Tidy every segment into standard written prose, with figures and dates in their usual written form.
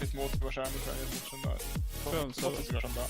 Mit Mord wahrscheinlich, weil ich muss schon da. Ja, und Ich hoffe, sogar schon da.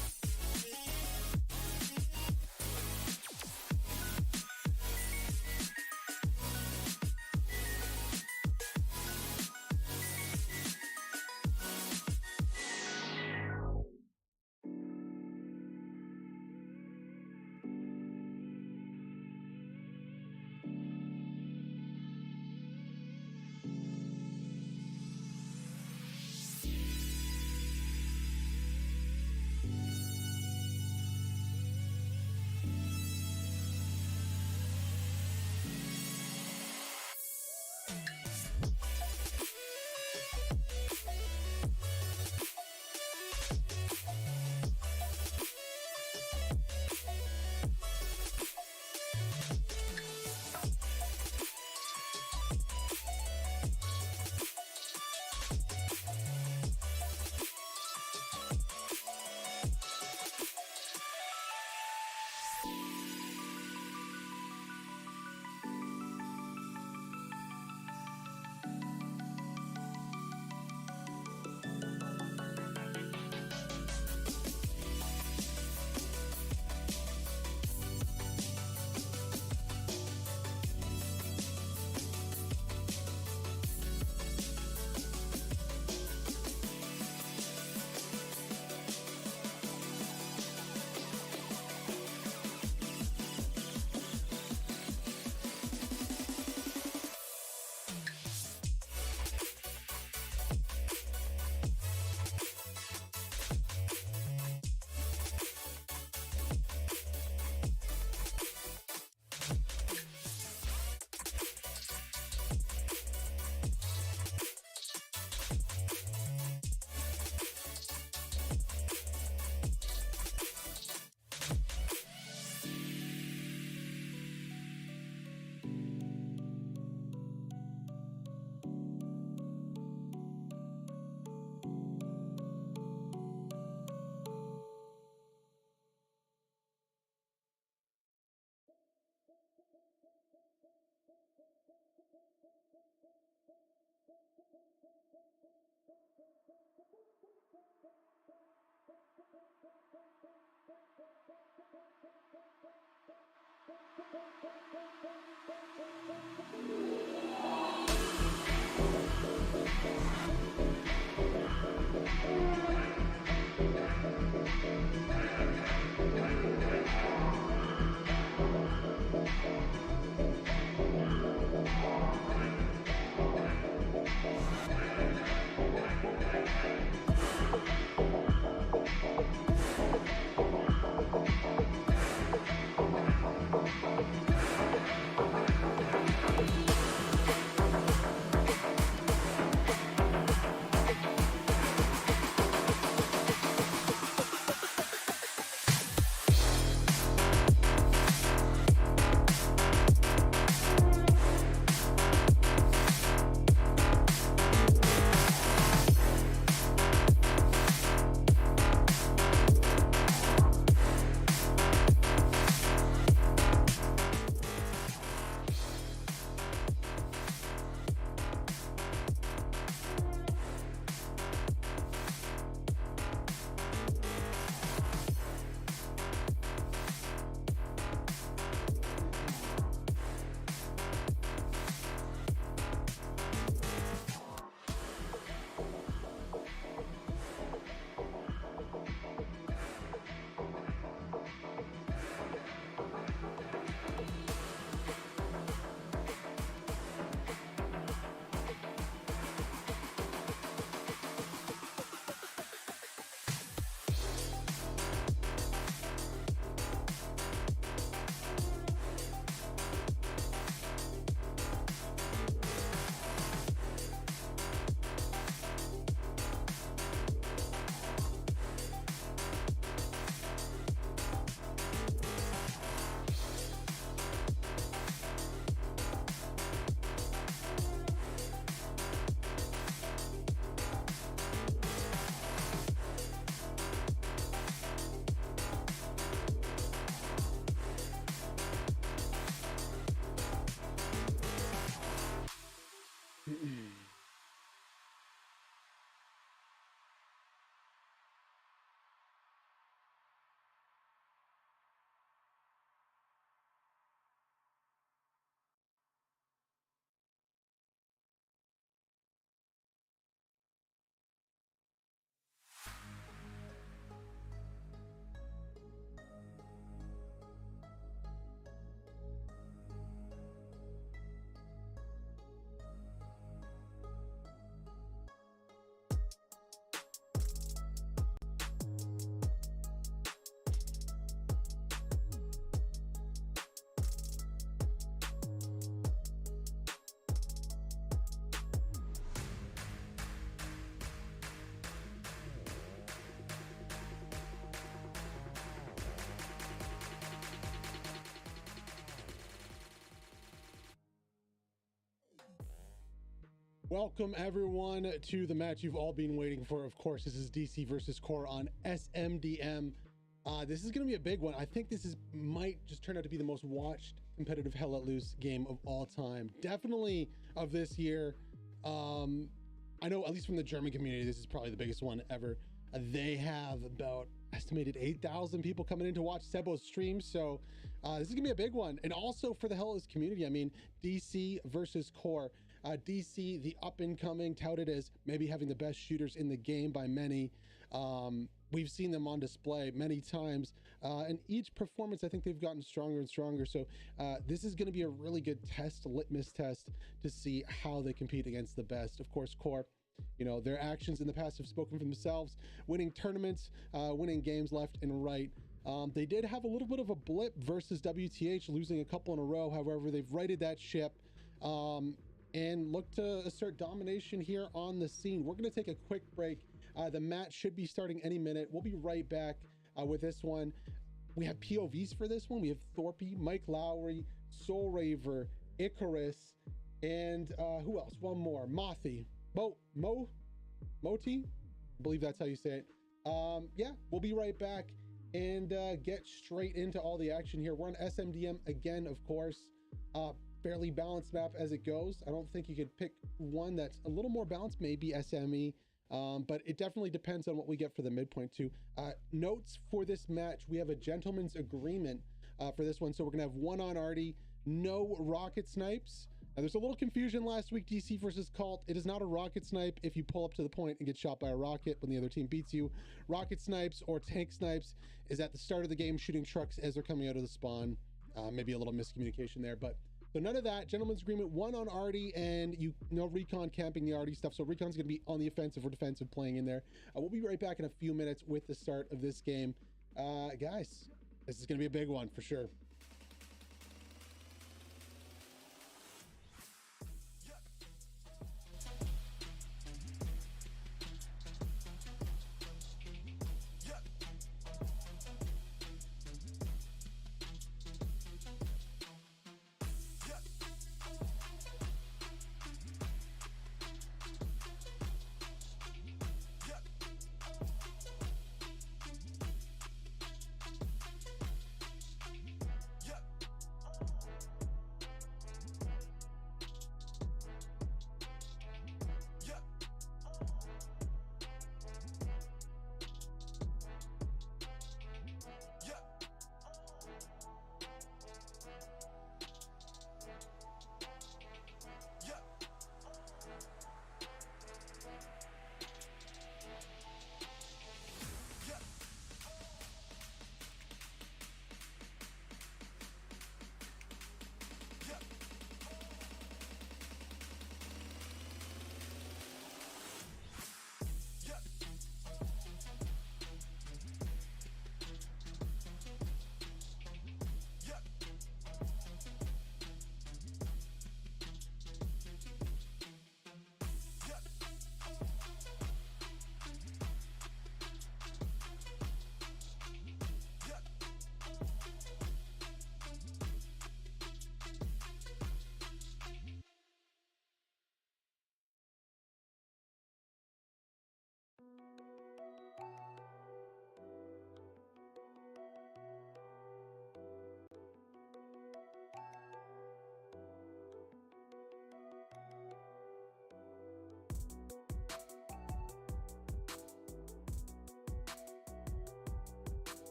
Welcome everyone to the match you've all been waiting for. Of course, this is DC versus CoRe on SMDM. This is going to be a big one. I think this might just turn out to be the most watched competitive Hell Let Loose game of all time. Definitely of this year. I know at least from the German community, this is probably the biggest one ever. They have about estimated 8,000 people coming in to watch Sebo's stream. So this is gonna be a big one. And also for the Hell Let Loose community, I mean, DC versus CoRe. DC, the up and coming, touted as maybe having the best shooters in the game by many. We've seen them on display many times, and each performance, I think they've gotten stronger and stronger. So this is going to be a really good test, litmus test, to see how they compete against the best. Of course, CoRe, you know, their actions in the past have spoken for themselves, winning tournaments, winning games left and right. They did have a little bit of a blip versus WTH, losing a couple in a row. However, they've righted that ship. And look to assert domination here on the scene. We're going to take a quick break. The match should be starting any minute. We'll be right back with this one. We have POVs for this one. We have Thorpe, Mike Lowry, Soul Raver, Icarus, and who else? One more, Moti. I believe that's how you say it. Yeah, we'll be right back and get straight into all the action here. We're on SMDM again, of course. Fairly balanced map as it goes. I don't think you could pick one that's a little more balanced, maybe SME, but it definitely depends on what we get for the midpoint too. Notes for this match, we have a gentleman's agreement for this one. So we're gonna have one on Artie, no rocket snipes. Now, there's a little confusion last week, DC versus Cult. It is not a rocket snipe if you pull up to the point and get shot by a rocket when the other team beats you. Rocket snipes or tank snipes is at the start of the game, shooting trucks as they're coming out of the spawn. Maybe a little miscommunication there, but so none of that. Gentleman's agreement, one on Artie, and no recon camping the Artie stuff. So recon's going to be on the offensive or defensive playing in there. We'll be right back in a few minutes with the start of this game. Guys, this is going to be a big one for sure.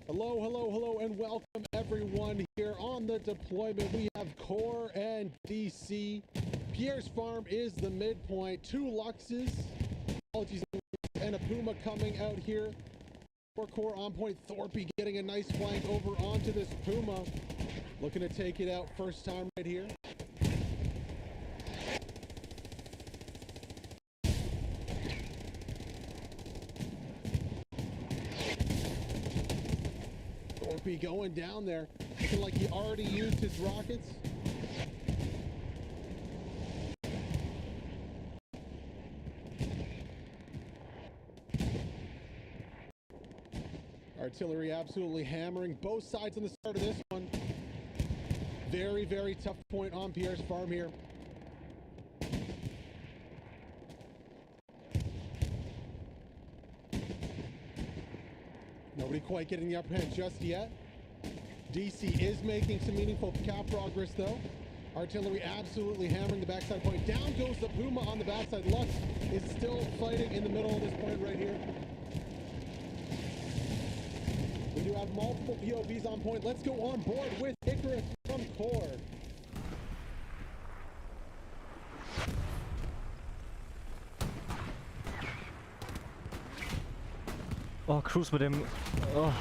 Hello, hello, hello, and welcome everyone here on the deployment. We have CoRe and DC. Pierre's Farm is the midpoint. 2 Luxes, and a Puma coming out here. For CoRe on point. Thorpe getting a nice flank over onto this Puma. Looking to take it out first time right here. Thorpe going down there. Looking like he already used his rockets. Artillery absolutely hammering both sides on the start of this one. Very, very tough point on Pierre's Farm here. Nobody quite getting the upper hand just yet. DC is making some meaningful cap progress though. Artillery absolutely hammering the backside point. Down goes the Puma on the backside. Lux is still fighting in the middle of this point right here. We do have multiple POVs on point. Let's go on board with Icarus from CoRe. Oh, Cruise mit dem... Oh.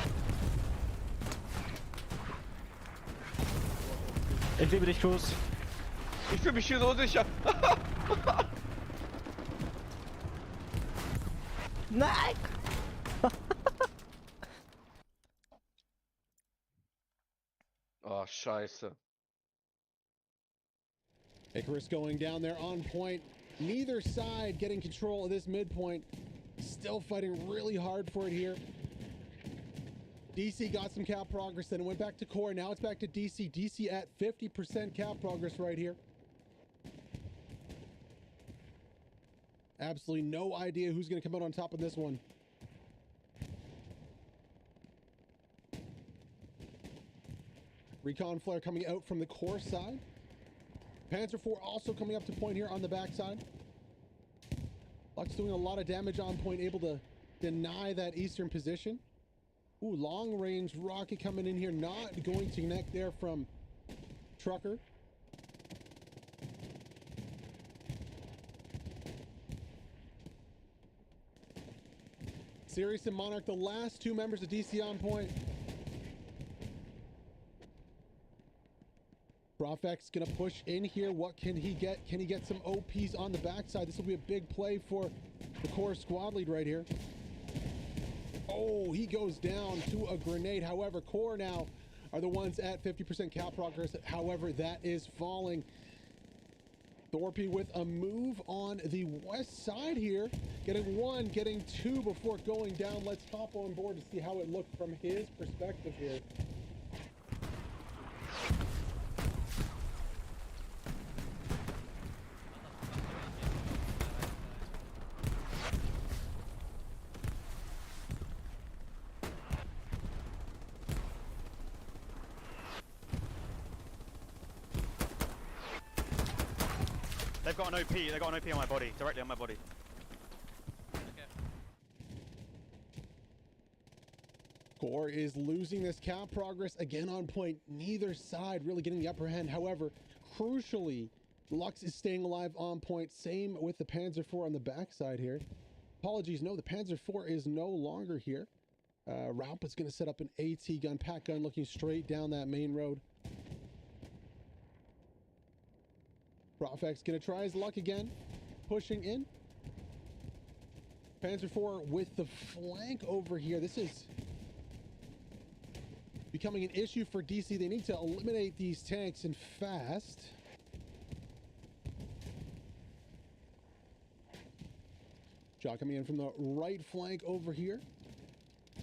Ich liebe dich, Cruise. Ich fühle mich hier so sicher. Nein! Oh, scheiße. Icarus going down there on point. Neither side getting control of this midpoint. Still fighting really hard for it here. DC got some cap progress, then it went back to CoRe. Now it's back to DC. DC at 50% cap progress right here. Absolutely no idea who's going to come out on top of this one. Recon Flare coming out from the CoRe side. Panzer IV also coming up to point here on the backside. Lux doing a lot of damage on point, able to deny that eastern position. Ooh, long range rocket coming in here, not going to connect there from Trucker. Sirius and Monarch, the last 2 members of DC on point. Profex gonna push in here. What can he get? Can he get some OPs on the backside? This will be a big play for the CoRe squad lead right here. Oh, he goes down to a grenade. However, CoRe now are the ones at 50% cap progress. However, that is falling. Thorpe with a move on the west side here. Getting 1, getting 2 before going down. Let's hop on board to see how it looked from his perspective here. They've got an OP, they've got an OP on my body, directly on my body. Okay. CoRe is losing this cap progress again on point. Neither side really getting the upper hand. However, crucially, Lux is staying alive on point. Same with the Panzer IV on the backside here. Apologies, no, the Panzer IV is no longer here. Raup is going to set up an AT gun, pack gun, looking straight down that main road. Profex gonna try his luck again, pushing in. Panzer IV with the flank over here. This is becoming an issue for DC. They need to eliminate these tanks and fast. Shot coming in from the right flank over here.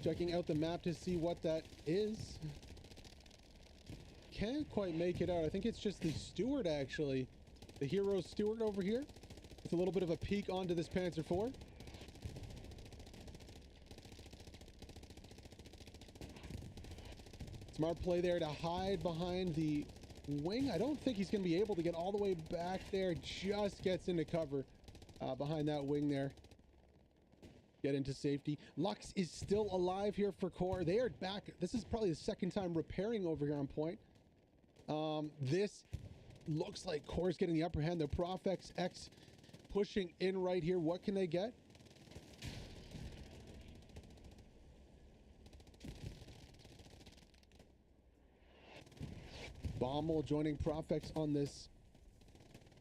Checking out the map to see what that is. Can't quite make it out. I think it's just the Steward actually. The hero Steward over here. It's a little bit of a peek onto this Panzer IV. Smart play there to hide behind the wing. I don't think he's going to be able to get all the way back there. Just gets into cover behind that wing there. get into safety. Lux is still alive here for CoRe. They are back. This is probably the second time repairing over here on point. This looks like CoRe's getting the upper hand. The Profx X pushing in right here. What can they get? Bommel joining Profx on this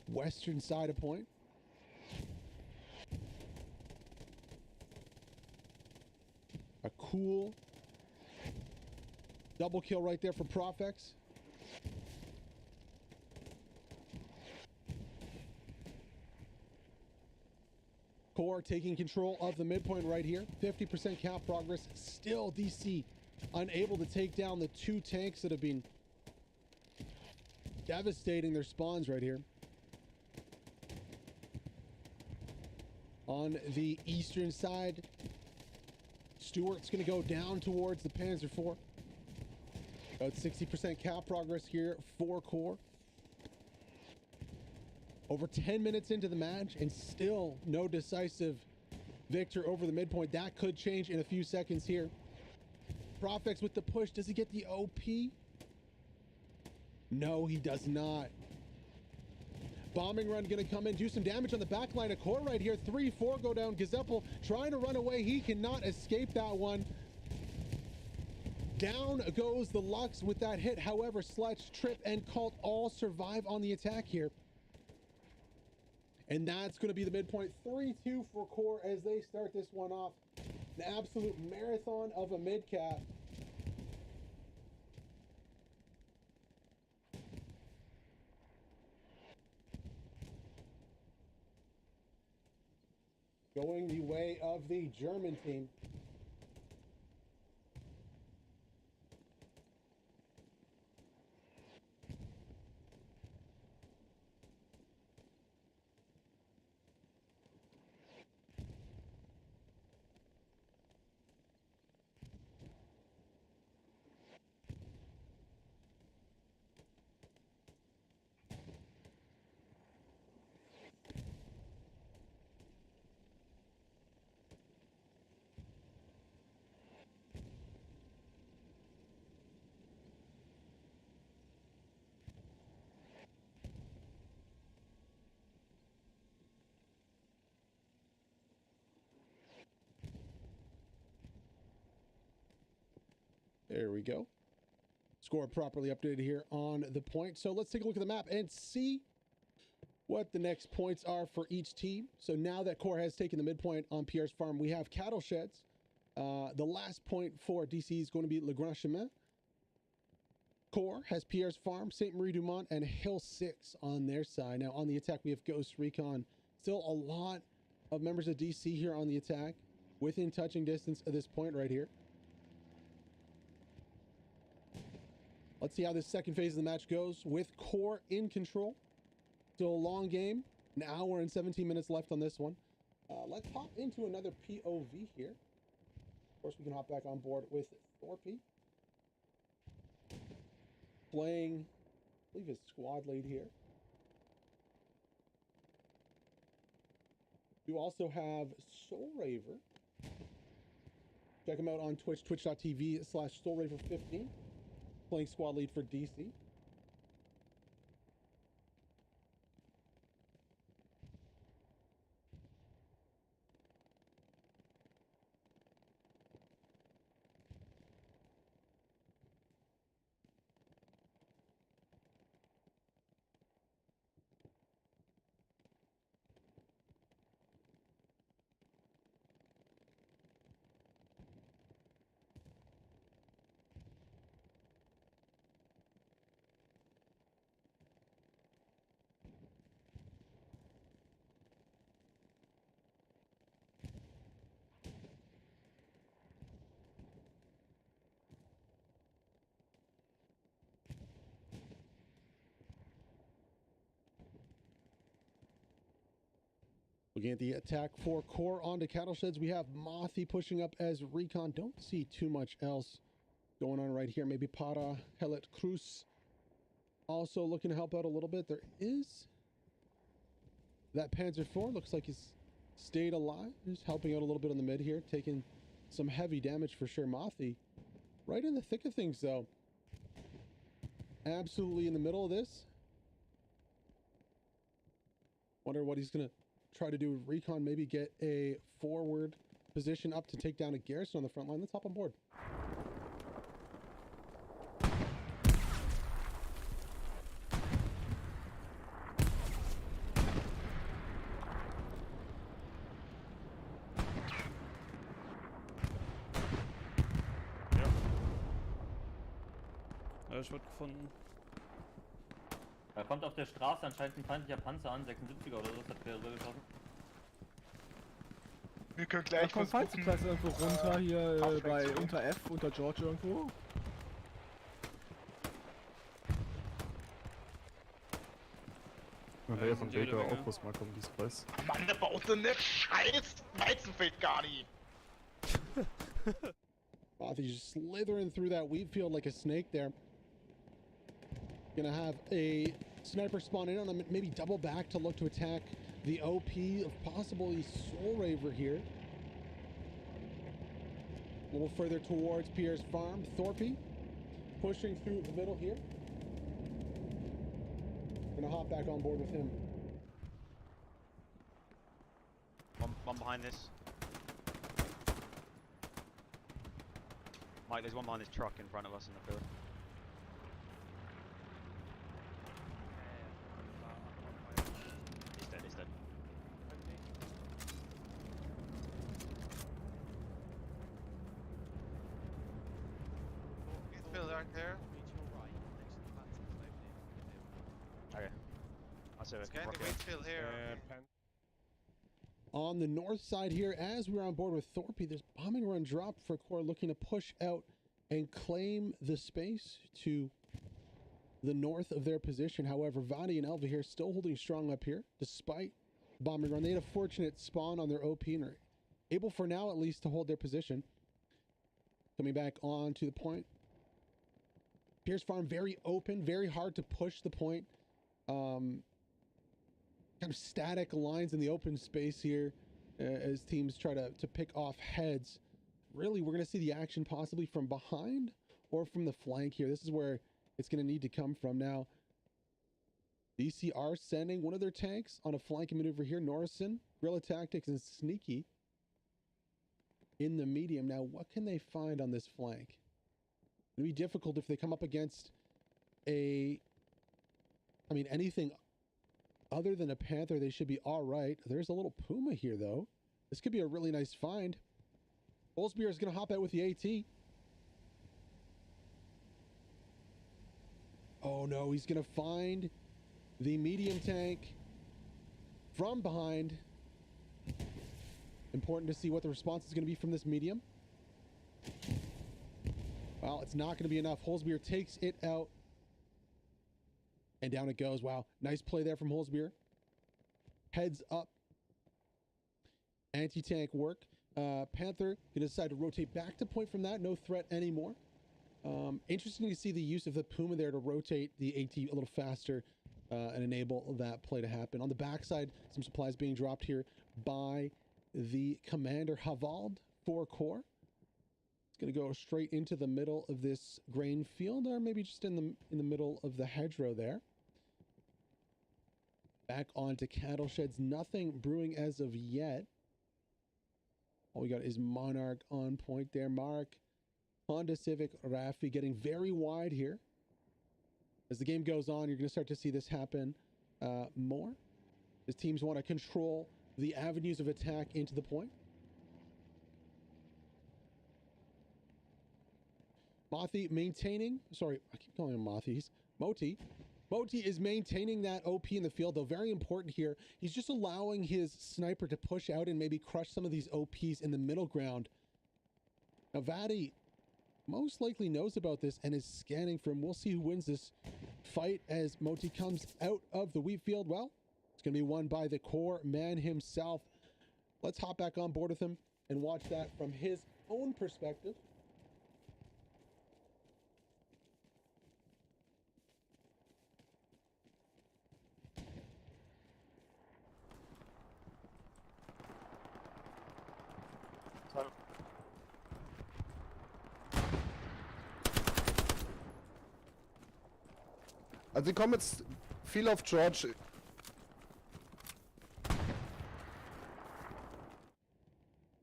western side of point. A cool double kill right there for Profx. CoRe taking control of the midpoint right here. 50% cap progress. Still DC unable to take down the two tanks that have been devastating their spawns right here. On the eastern side, Stewart's going to go down towards the Panzer IV. About 60% cap progress here for CoRe. Over 10 minutes into the match and still no decisive victor over the midpoint. That could change in a few seconds here. Profx with the push. Does he get the OP? No, he does not. Bombing run going to come in, do some damage on the back line of CoRe right here. 3-4 go down. Gazeppel trying to run away. He cannot escape that one. Down goes the Lux with that hit. However, Sledge, Trip, and Cult all survive on the attack here. And that's going to be the midpoint. 3-2 for CoRe as they start this one off. An absolute marathon of a mid-cap. Going the way of the German team. There we go. Score properly updated here on the point. So let's take a look at the map and see what the next points are for each team. So now that CoRe has taken the midpoint on Pierre's farm, we have cattle sheds. The last point for DC is going to be Le Grand Chemin. CoRe has Pierre's farm, St. Marie du Mont, and Hill 6 on their side. Now on the attack, we have Ghost Recon. Still a lot of members of DC here on the attack, within touching distance of this point right here. Let's see how this second phase of the match goes with CoRe in control. Still a long game. An hour and 17 minutes left on this one. Let's hop into another POV here. Of course, we can hop back on board with Thorpe. Playing, I believe, his squad lead here. We also have Soul Raver. Check him out on Twitch, twitch.tv/SoulRaver15. Playing squad lead for DC. Looking at the attack for CoRe onto cattle sheds, we have Mothy pushing up as Recon. Don't see too much else going on right here. Maybe Para Hellet Cruz also looking to help out a little bit. There is that Panzer IV. Looks like he's stayed alive. Just helping out a little bit on the mid here, taking some heavy damage for sure. Mothi right in the thick of things though. Absolutely in the middle of this. Wonder what he's gonna try to do with recon. Maybe get a forward position up to take down a Garrison on the front line. Let's hop on board. Ich wurde gefunden. Da kommt auf der Straße anscheinend ein feindlicher Panzer an, 76er oder so, das hat der so geschossen. Wir können Da gleich kommt versuchen. Fallzugplatz irgendwo runter, hier Abschreckung. bei unter F, unter George irgendwo. Ja, Ja, von sind jede Baker Menge. auch muss mal kommen, dieses Preis. Mann, der baut so eine scheiß Weizenfeld gar nicht. Mothi just slithering through that wheat field like a snake there. Gonna have a sniper spawn in on him, maybe double back to look to attack the OP of possibly Soul Raver here. A little further towards Pierre's farm. Thorpe pushing through the middle here. Gonna hop back on board with him. One behind this. Mike, there's one behind this truck in front of us in the field. He's dead, he's dead. Field right there. Okay. I see it. It's kind of wheat field here. On the north side here, as we're on board with Thorpe, there's bombing run drop for CoRe looking to push out and claim the space to the north of their position. However, Vadi and Elva here still holding strong up here, despite bombing run. They had a fortunate spawn on their OP and are able for now at least to hold their position. Coming back on to the point. Pierce Farm very open, very hard to push the point. Kind of static lines in the open space here as teams try to pick off heads. Really, we're going to see the action possibly from behind or from the flank here. This is where it's going to need to come from now. DC are sending one of their tanks on a flanking maneuver here. Norrison, Guerrilla Tactics, and Sneaky in the medium. Now, what can they find on this flank? It'll be difficult if they come up against anything other than a Panther. They should be all right. There's a little Puma here, though. This could be a really nice find. Olsbeer is going to hop out with the AT. Oh, no. He's going to find the medium tank from behind. Important to see what the response is going to be from this medium. Well, it's not going to be enough. Holzbeer takes it out. And down it goes. Wow. Nice play there from Holzbeer. Heads up. Anti-tank work. Panther going to decide to rotate back to point from that. No threat anymore. Interesting to see the use of the Puma there to rotate the AT a little faster and enable that play to happen. On the backside, some supplies being dropped here by the Commander Havald for CoRe. Going to go straight into the middle of this grain field, or maybe just in the middle of the hedgerow there. Back onto cattle sheds. Nothing brewing as of yet. All we got is Monarch on point there. Mark, Honda Civic, Raffi getting very wide here. As the game goes on, you're going to start to see this happen more. As teams want to control the avenues of attack into the point. Mothi maintaining, sorry, I keep calling him Mothi. He's Moti. Moti is maintaining that OP in the field, though. Very important here. He's just allowing his sniper to push out and maybe crush some of these OPs in the middle ground. Now, Vadi most likely knows about this and is scanning for him. We'll see who wins this fight as Moti comes out of the wheat field. Well, it's going to be won by the CoRe man himself. Let's hop back on board with him and watch that from his own perspective. Also sie kommen jetzt viel auf George.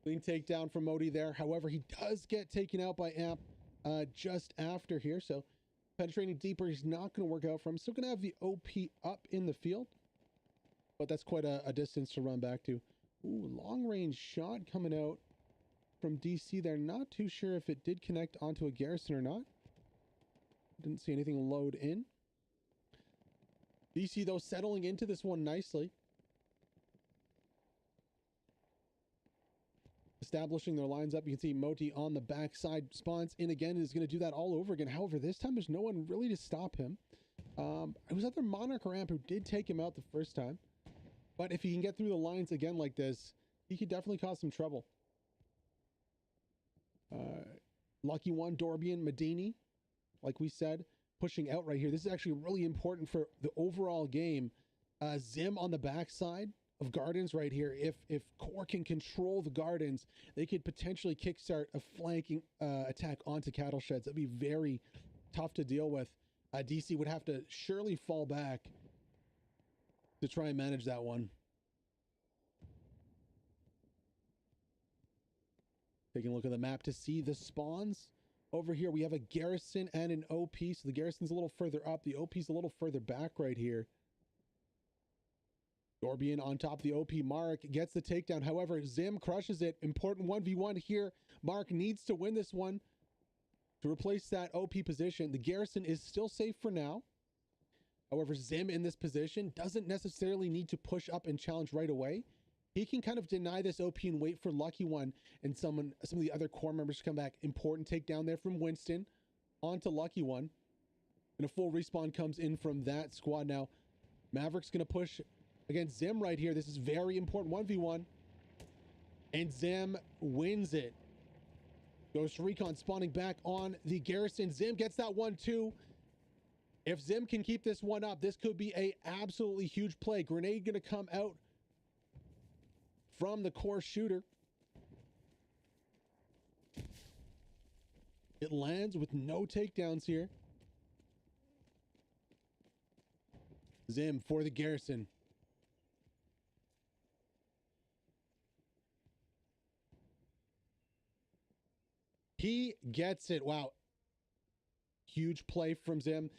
Clean takedown from Modi there. However, he does get taken out by Amp just after here. So penetrating deeper is not going to work out for him. Still going to have the OP up in the field. But that's quite a distance to run back to. Ooh, long range shot coming out from DC there. Not too sure if it did connect onto a Garrison or not. Didn't see anything load in. DC though settling into this one nicely. Establishing their lines up. You can see Moti on the backside, spawns in again, is going to do that all over again. However, this time there's no one really to stop him. It was either Monarch or Amp who did take him out the first time. But if he can get through the lines again like this, he could definitely cause some trouble. Lucky One, Dorbian, Medini, like we said, pushing out right here. This is actually really important for the overall game. Zim on the backside of Gardens right here. If CoRe can control the Gardens, they could potentially kickstart a flanking attack onto Cattle Sheds. That'd be very tough to deal with. DC would have to surely fall back to try and manage that one. Taking a look at the map to see the spawns. Over here, we have a Garrison and an OP. So the Garrison's a little further up. The OP's a little further back right here. Dorbian on top of the OP. Mark gets the takedown. However, Zim crushes it. Important 1v1 here. Mark needs to win this one to replace that OP position. The Garrison is still safe for now. However, Zim in this position doesn't necessarily need to push up and challenge right away. He can kind of deny this OP and wait for Lucky One and some of the other core members to come back. Important takedown there from Winston onto Lucky One. And a full respawn comes in from that squad now. Maverick's going to push against Zim right here. This is very important 1v1. And Zim wins it. Ghost Recon spawning back on the Garrison. Zim gets that one too. If Zim can keep this one up, this could be a absolutely huge play. Grenade going to come out from the core shooter. It lands with no takedowns here. Zim for the Garrison. He gets it. Wow. Huge play from Zim.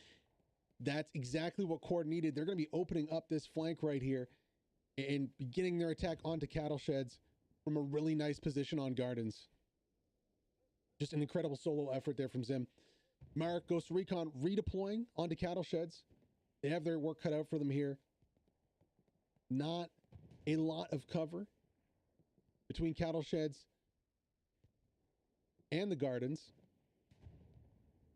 That's exactly what CoRe needed. They're going to be opening up this flank right here and beginning their attack onto Cattle Sheds from a really nice position on Gardens. Just an incredible solo effort there from Zim. Mark Ghost Recon redeploying onto Cattle Sheds. They have their work cut out for them here. Not a lot of cover between Cattle Sheds and the Gardens.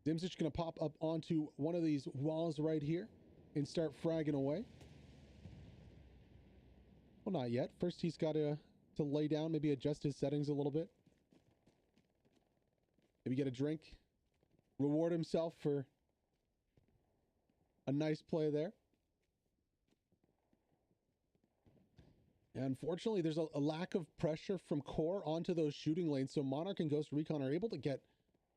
Zim's just going to pop up onto one of these walls right here and start fragging away. Well, not yet. First, he's got to lay down, maybe adjust his settings a little bit. Maybe get a drink. Reward himself for a nice play there. And unfortunately, there's a lack of pressure from CoRe onto those shooting lanes. So Monarch and Ghost Recon are able to get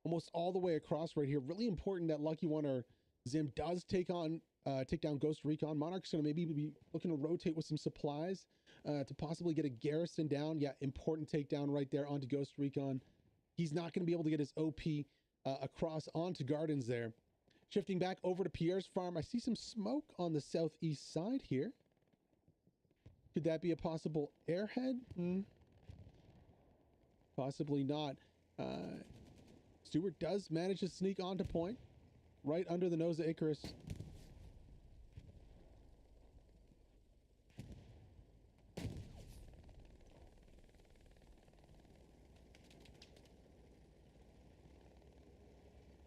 almost all the way across right here. Really important that Lucky One or Zim does take down Ghost Recon. Monarch's going to maybe be looking to rotate with some supplies to possibly get a Garrison down. Yeah, important takedown right there onto Ghost Recon. He's not going to be able to get his OP across onto Gardens there. Shifting back over to Pierre's farm. I see some smoke on the southeast side here. Could that be a possible airhead? Possibly not. Stewart does manage to sneak onto point right under the nose of Icarus.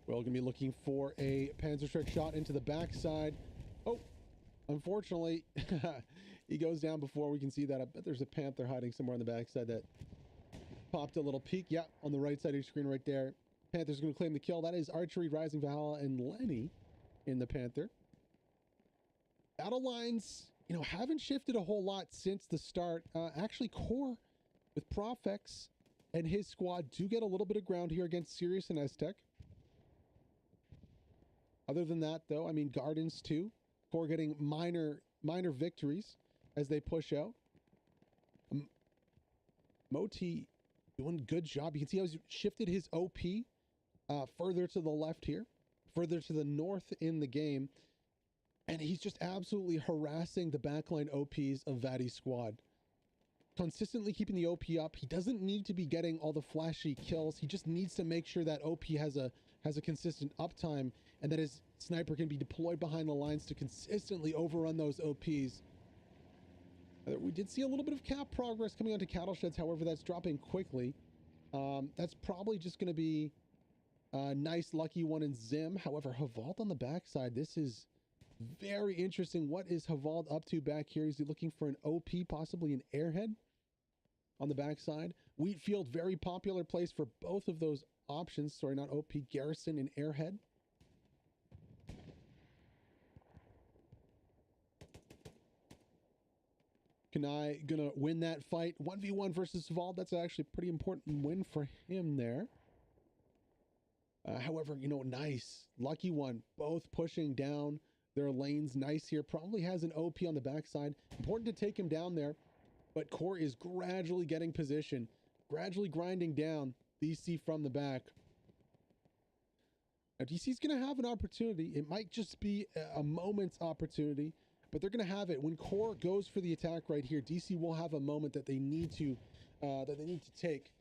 We're all going to be looking for a Panzerschreck shot into the backside. Oh, unfortunately, he goes down before we can see that. I bet there's a Panther hiding somewhere on the backside that popped a little peek. Yeah, on the right side of your screen right there. Panther's going to claim the kill. That is Archery, Rising Valhalla, and Lenny in the Panther. Battle lines, haven't shifted a whole lot since the start. Actually, CoRe with Profex and his squad do get a little bit of ground here against Sirius and Aztec. Other than that, though, I mean, Gardens too. CoRe getting minor victories as they push out. Moti doing a good job. You can see how he's shifted his OP further to the left here, further to the north in the game. And he's just absolutely harassing the backline OPs of Vadi's squad. Consistently keeping the OP up. He doesn't need to be getting all the flashy kills. He just needs to make sure that OP has a consistent uptime and that his sniper can be deployed behind the lines to consistently overrun those OPs. We did see a little bit of cap progress coming onto cattle sheds. However, that's dropping quickly. That's probably just going to be a nice lucky one in Zim. However, Havald on the backside, this is very interesting. What is Havald up to back here? Is he looking for an OP, possibly an airhead on the backside? Wheatfield, very popular place for both of those options. Sorry, not OP, Garrison and airhead. Kanai gonna win that fight 1v1 versus Havald. That's actually a pretty important win for him there. However, you know, nice lucky one, both pushing down their lanes. Nice here, probably has an OP on the backside. Important to take him down there, but CoRe is gradually getting position, gradually grinding down DC from the back. Now DC's gonna have an opportunity. It might just be a moment's opportunity, but they're going to have it. When CoRe goes for the attack right here, DC will have a moment that they need to take.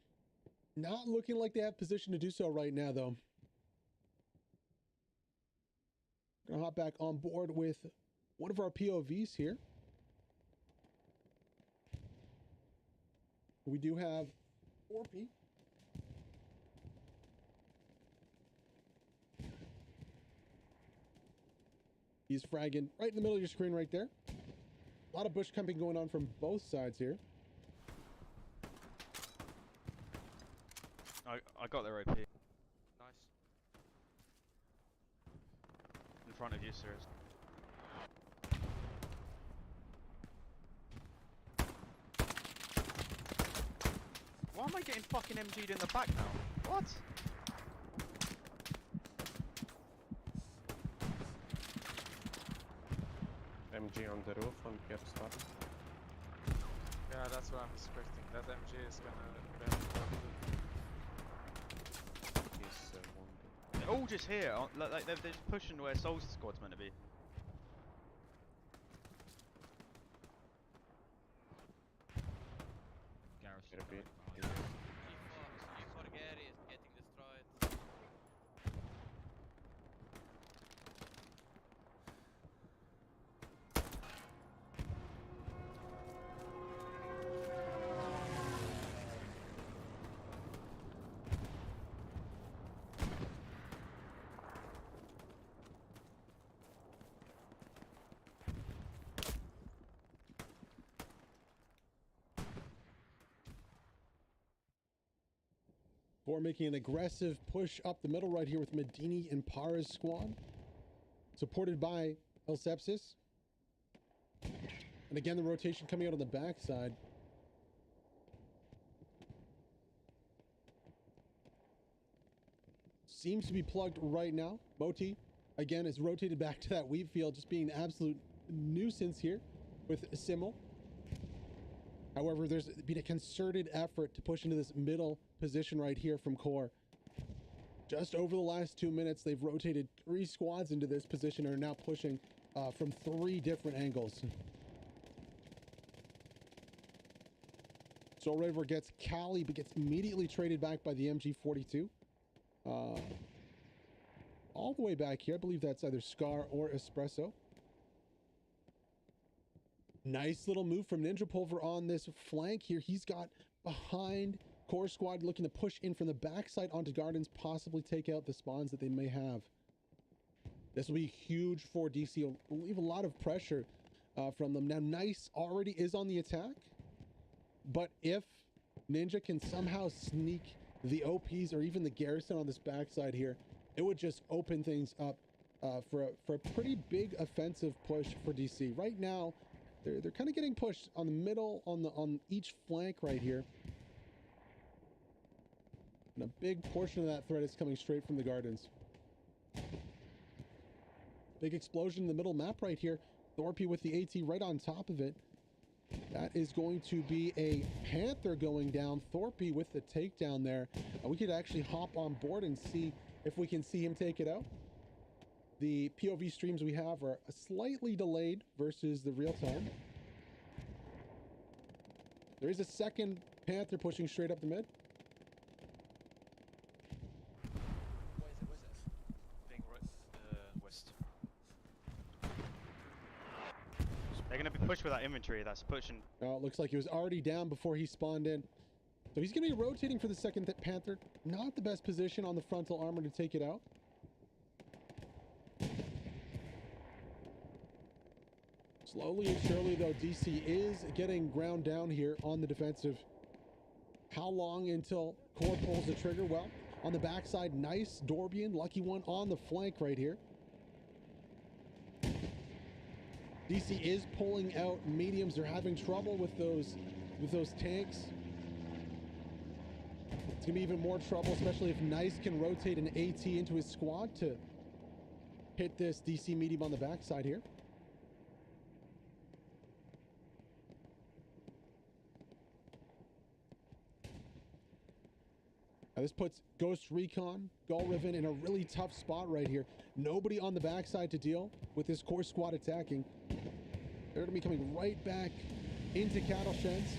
Not looking like they have position to do so right now, though. Gonna hop back on board with one of our POVs here. We do have Orpy. He's fragging right in the middle of your screen right there. A lot of bush camping going on from both sides here. I got their OP. Nice. In front of you, Sirius. Why am I getting fucking MG'd in the back now? What? MG on the roof on Pier's spot. Yeah, that's what I'm expecting. That MG is gonna He's wounded. They're all just here. Like they're just pushing where Soul's squad's meant to be. Garrison. Repeat. E4 Gary is getting destroyed. CoRe making an aggressive push up the middle right here with Medini and Para's squad. Supported by El Sepsis. And again, the rotation coming out on the backside. Seems to be plugged right now. Moti, again, is rotated back to that wheat field, just being an absolute nuisance here with Simmel. However, there's been a concerted effort to push into this middle position right here from CoRe. Just over the last 2 minutes, they've rotated 3 squads into this position and are now pushing from 3 different angles. Soul Raver gets Cali, but gets immediately traded back by the MG42. All the way back here, I believe that's either Scar or Espresso. Nice little move from Ninja Pulver on this flank here. He's got behind CoRe squad looking to push in from the backside onto Gardens, possibly take out the spawns that they may have. This will be huge for DC. Will leave a lot of pressure from them. Now, Nice already is on the attack, but if Ninja can somehow sneak the OPs or even the Garrison on this backside here, it would just open things up for a pretty big offensive push for DC. Right now, they're kind of getting pushed on the middle, on each flank right here. And a big portion of that threat is coming straight from the Gardens. Big explosion in the middle map right here. Thorpe with the AT right on top of it. That is going to be a Panther going down. Thorpe with the takedown there. We could actually hop on board and see if we can see him take it out. The POV streams we have are slightly delayed versus the real time. There is a second Panther pushing straight up the mid. What is it? Being west. They're gonna be pushed with that inventory that's pushing. Oh, it looks like he was already down before he spawned in. So he's going to be rotating for the second Panther. Not the best position on the frontal armor to take it out. Slowly and surely, though, DC is getting ground down here on the defensive. How long until CoRe pulls the trigger? Well, on the backside, nice Dorbian, lucky one on the flank right here. DC is pulling out mediums. They're having trouble with those tanks. It's gonna be even more trouble, especially if Nice can rotate an AT into his squad to hit this DC medium on the backside here. Now this puts Ghost Recon, Riven in a really tough spot right here. Nobody on the backside to deal with this CoRe squad attacking. They're going to be coming right back into cattle sheds.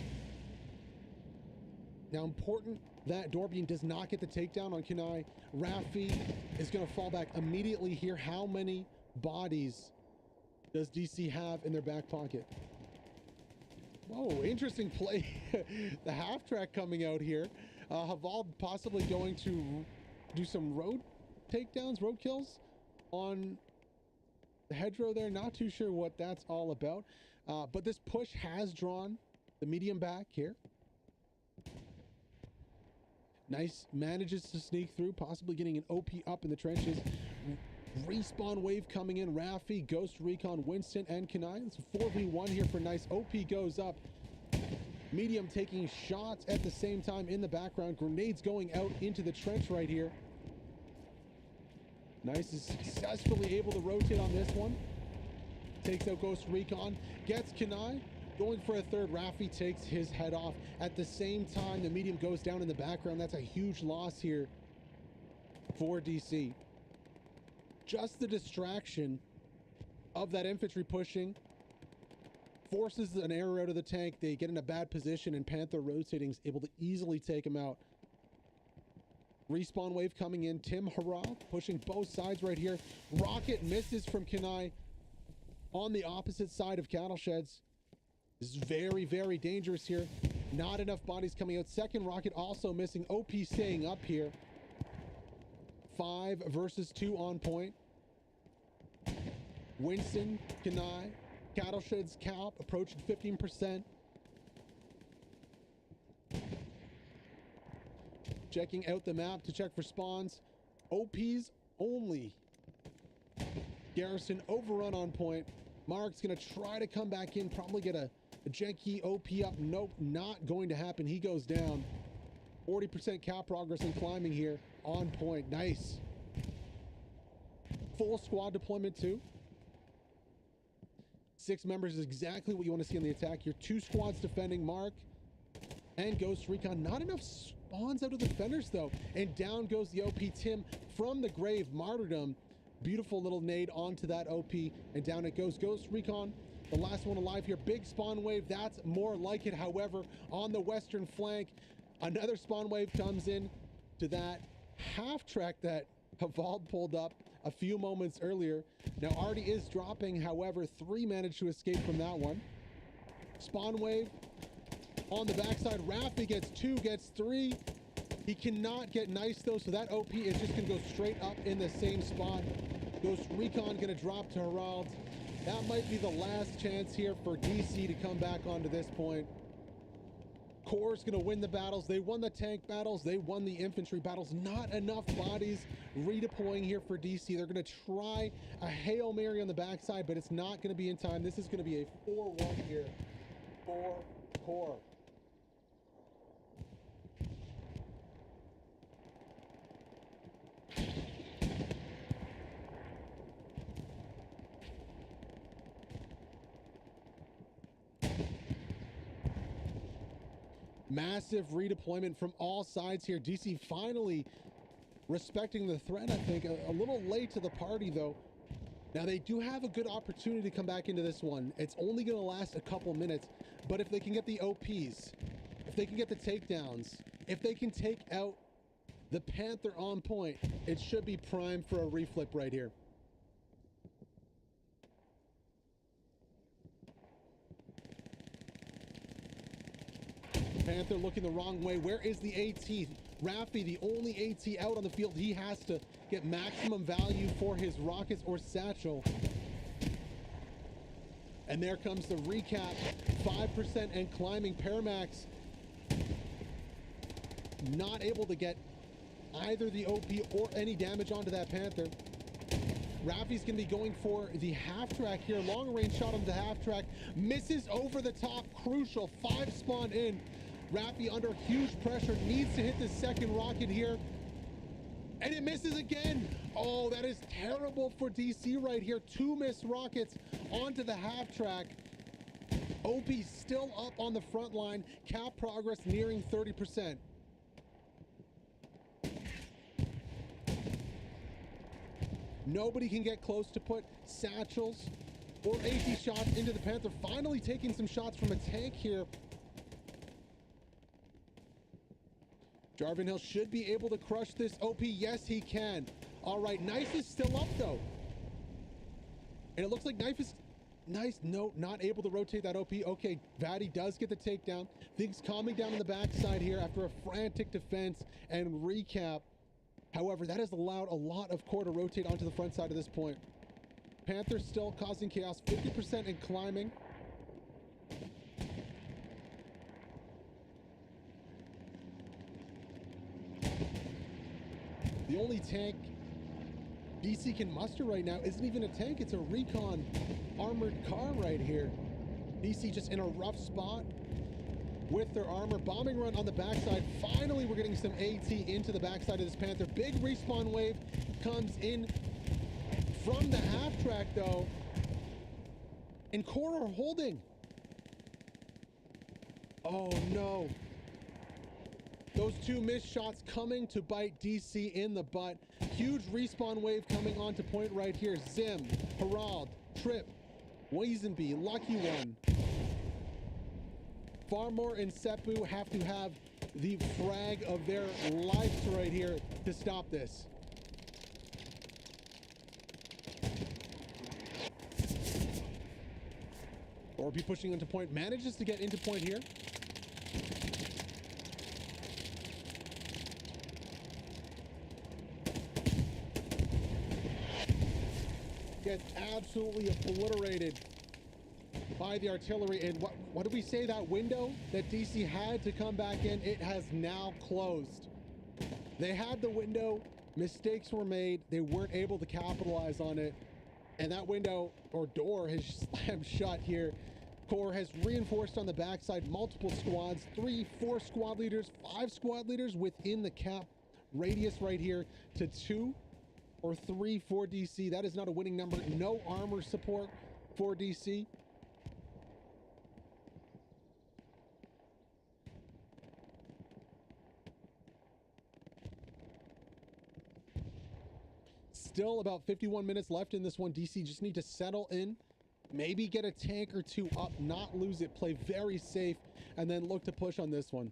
Now important that Dorbian does not get the takedown on Kanai. Rafi is going to fall back immediately here. How many bodies does DC have in their back pocket? Whoa, interesting play. The half track coming out here. Haval possibly going to do some road takedowns, road kills on the hedgerow there. Not too sure what that's all about. But this push has drawn the medium back here. Nice manages to sneak through, possibly getting an OP up in the trenches. Respawn wave coming in. Rafi, Ghost Recon, Winston, and Kanai. It's a 4v1 here for Nice. OP goes up. Medium taking shots at the same time in the background. Grenades going out into the trench right here. Nice is successfully able to rotate on this one. Takes out Ghost Recon. Gets Kanai. Going for a third. Rafi takes his head off. At the same time, the medium goes down in the background. That's a huge loss here for DC. Just the distraction of that infantry pushing forces an arrow out of the tank. They get in a bad position, and Panther rotating is able to easily take him out. Respawn wave coming in. Tim Harald pushing both sides right here. Rocket misses from Kanai on the opposite side of cattle sheds. This is very, very dangerous here. Not enough bodies coming out. Second rocket also missing. OP staying up here. 5 versus 2 on point. Winston, Kanai, cattle sheds cap approaching 15%. Checking out the map to check for spawns. OPs only. Garrison overrun on point. Mark's gonna try to come back in, probably get a janky OP up. Nope, not going to happen. He goes down. 40% cap progress and climbing here on point. Nice. Full squad deployment too. 6 members is exactly what you want to see on the attack. Your 2 squads defending. Mark and Ghost Recon. Not enough spawns out of the defenders though. And down goes the OP. Tim from the grave. Martyrdom. Beautiful little nade onto that OP. And down it goes. Ghost Recon, the last one alive here. Big spawn wave. That's more like it. However, on the western flank, another spawn wave comes in to that half track that Havald pulled up a few moments earlier. Now Artie is dropping. However, 3 managed to escape from that one. Spawn wave on the backside. Rafi gets 2, gets 3. He cannot get Nice though, so that OP is just gonna go straight up in the same spot. Ghost Recon gonna drop to Harald. That might be the last chance here for DC to come back onto this point. CoRe's gonna win the battles. They won the tank battles. They won the infantry battles. Not enough bodies redeploying here for DC. They're gonna try a Hail Mary on the backside, but it's not gonna be in time. This is gonna be a 4-1 here for CoRe. Massive redeployment from all sides here. DC finally respecting the threat, I think. A little late to the party, though. Now, they do have a good opportunity to come back into this one. It's only going to last a couple minutes, but if they can get the OPs, if they can get the takedowns, if they can take out the Panther on point, it should be prime for a reflip right here. Panther looking the wrong way. Where is the AT? Rafi, the only AT out on the field. He has to get maximum value for his rockets or satchel. And there comes the recap. 5% and climbing. Paramax not able to get either the OP or any damage onto that Panther. Rafi's going to be going for the half track here. Long range shot on the half track. Misses over the top. Crucial. 5 spawned in. Rafi under huge pressure. Needs to hit the second rocket here. And it misses again. Oh, that is terrible for DC right here. 2 missed rockets onto the half track. OP still up on the front line. Cap progress nearing 30%. Nobody can get close to put satchels or AT shots into the Panther. Finally taking some shots from a tank here. Jarvan Hill should be able to crush this OP. Yes, he can. All right, Knife is still up, though. And it looks like Knife is... Nice. No, not able to rotate that OP. Okay, Vaddy does get the takedown. Things calming down on the backside here after a frantic defense and recap. However, that has allowed a lot of core to rotate onto the front side of this point. Panther still causing chaos. 50% and climbing. The only tank DC can muster right now isn't even a tank. It's a recon armored car right here. DC just in a rough spot with their armor. Bombing run on the backside. Finally, we're getting some AT into the backside of this Panther. Big respawn wave comes in from the half track, though. And CoRe are holding. Oh, no. Those 2 missed shots coming to bite DC in the butt. Huge respawn wave coming onto point right here. Zim, Harald, Trip, Weazenby, Lucky One. Farmore and Seppu have to have the frag of their lives right here to stop this. Orby pushing into point, manages to get into point here. Gets absolutely obliterated by the artillery. And what did we say, that window that DC had to come back in, it has now closed. They had the window, mistakes were made, they weren't able to capitalize on it, and that window or door has slammed shut here. CoRe has reinforced on the backside, multiple squads, 3, 4 squad leaders, 5 squad leaders within the cap radius right here to 2 or 3 for DC. That is not a winning number. No armor support for DC. Still about 51 minutes left in this one. DC just need to settle in, maybe get a tank or 2 up, not lose it, play very safe, and then look to push on this one.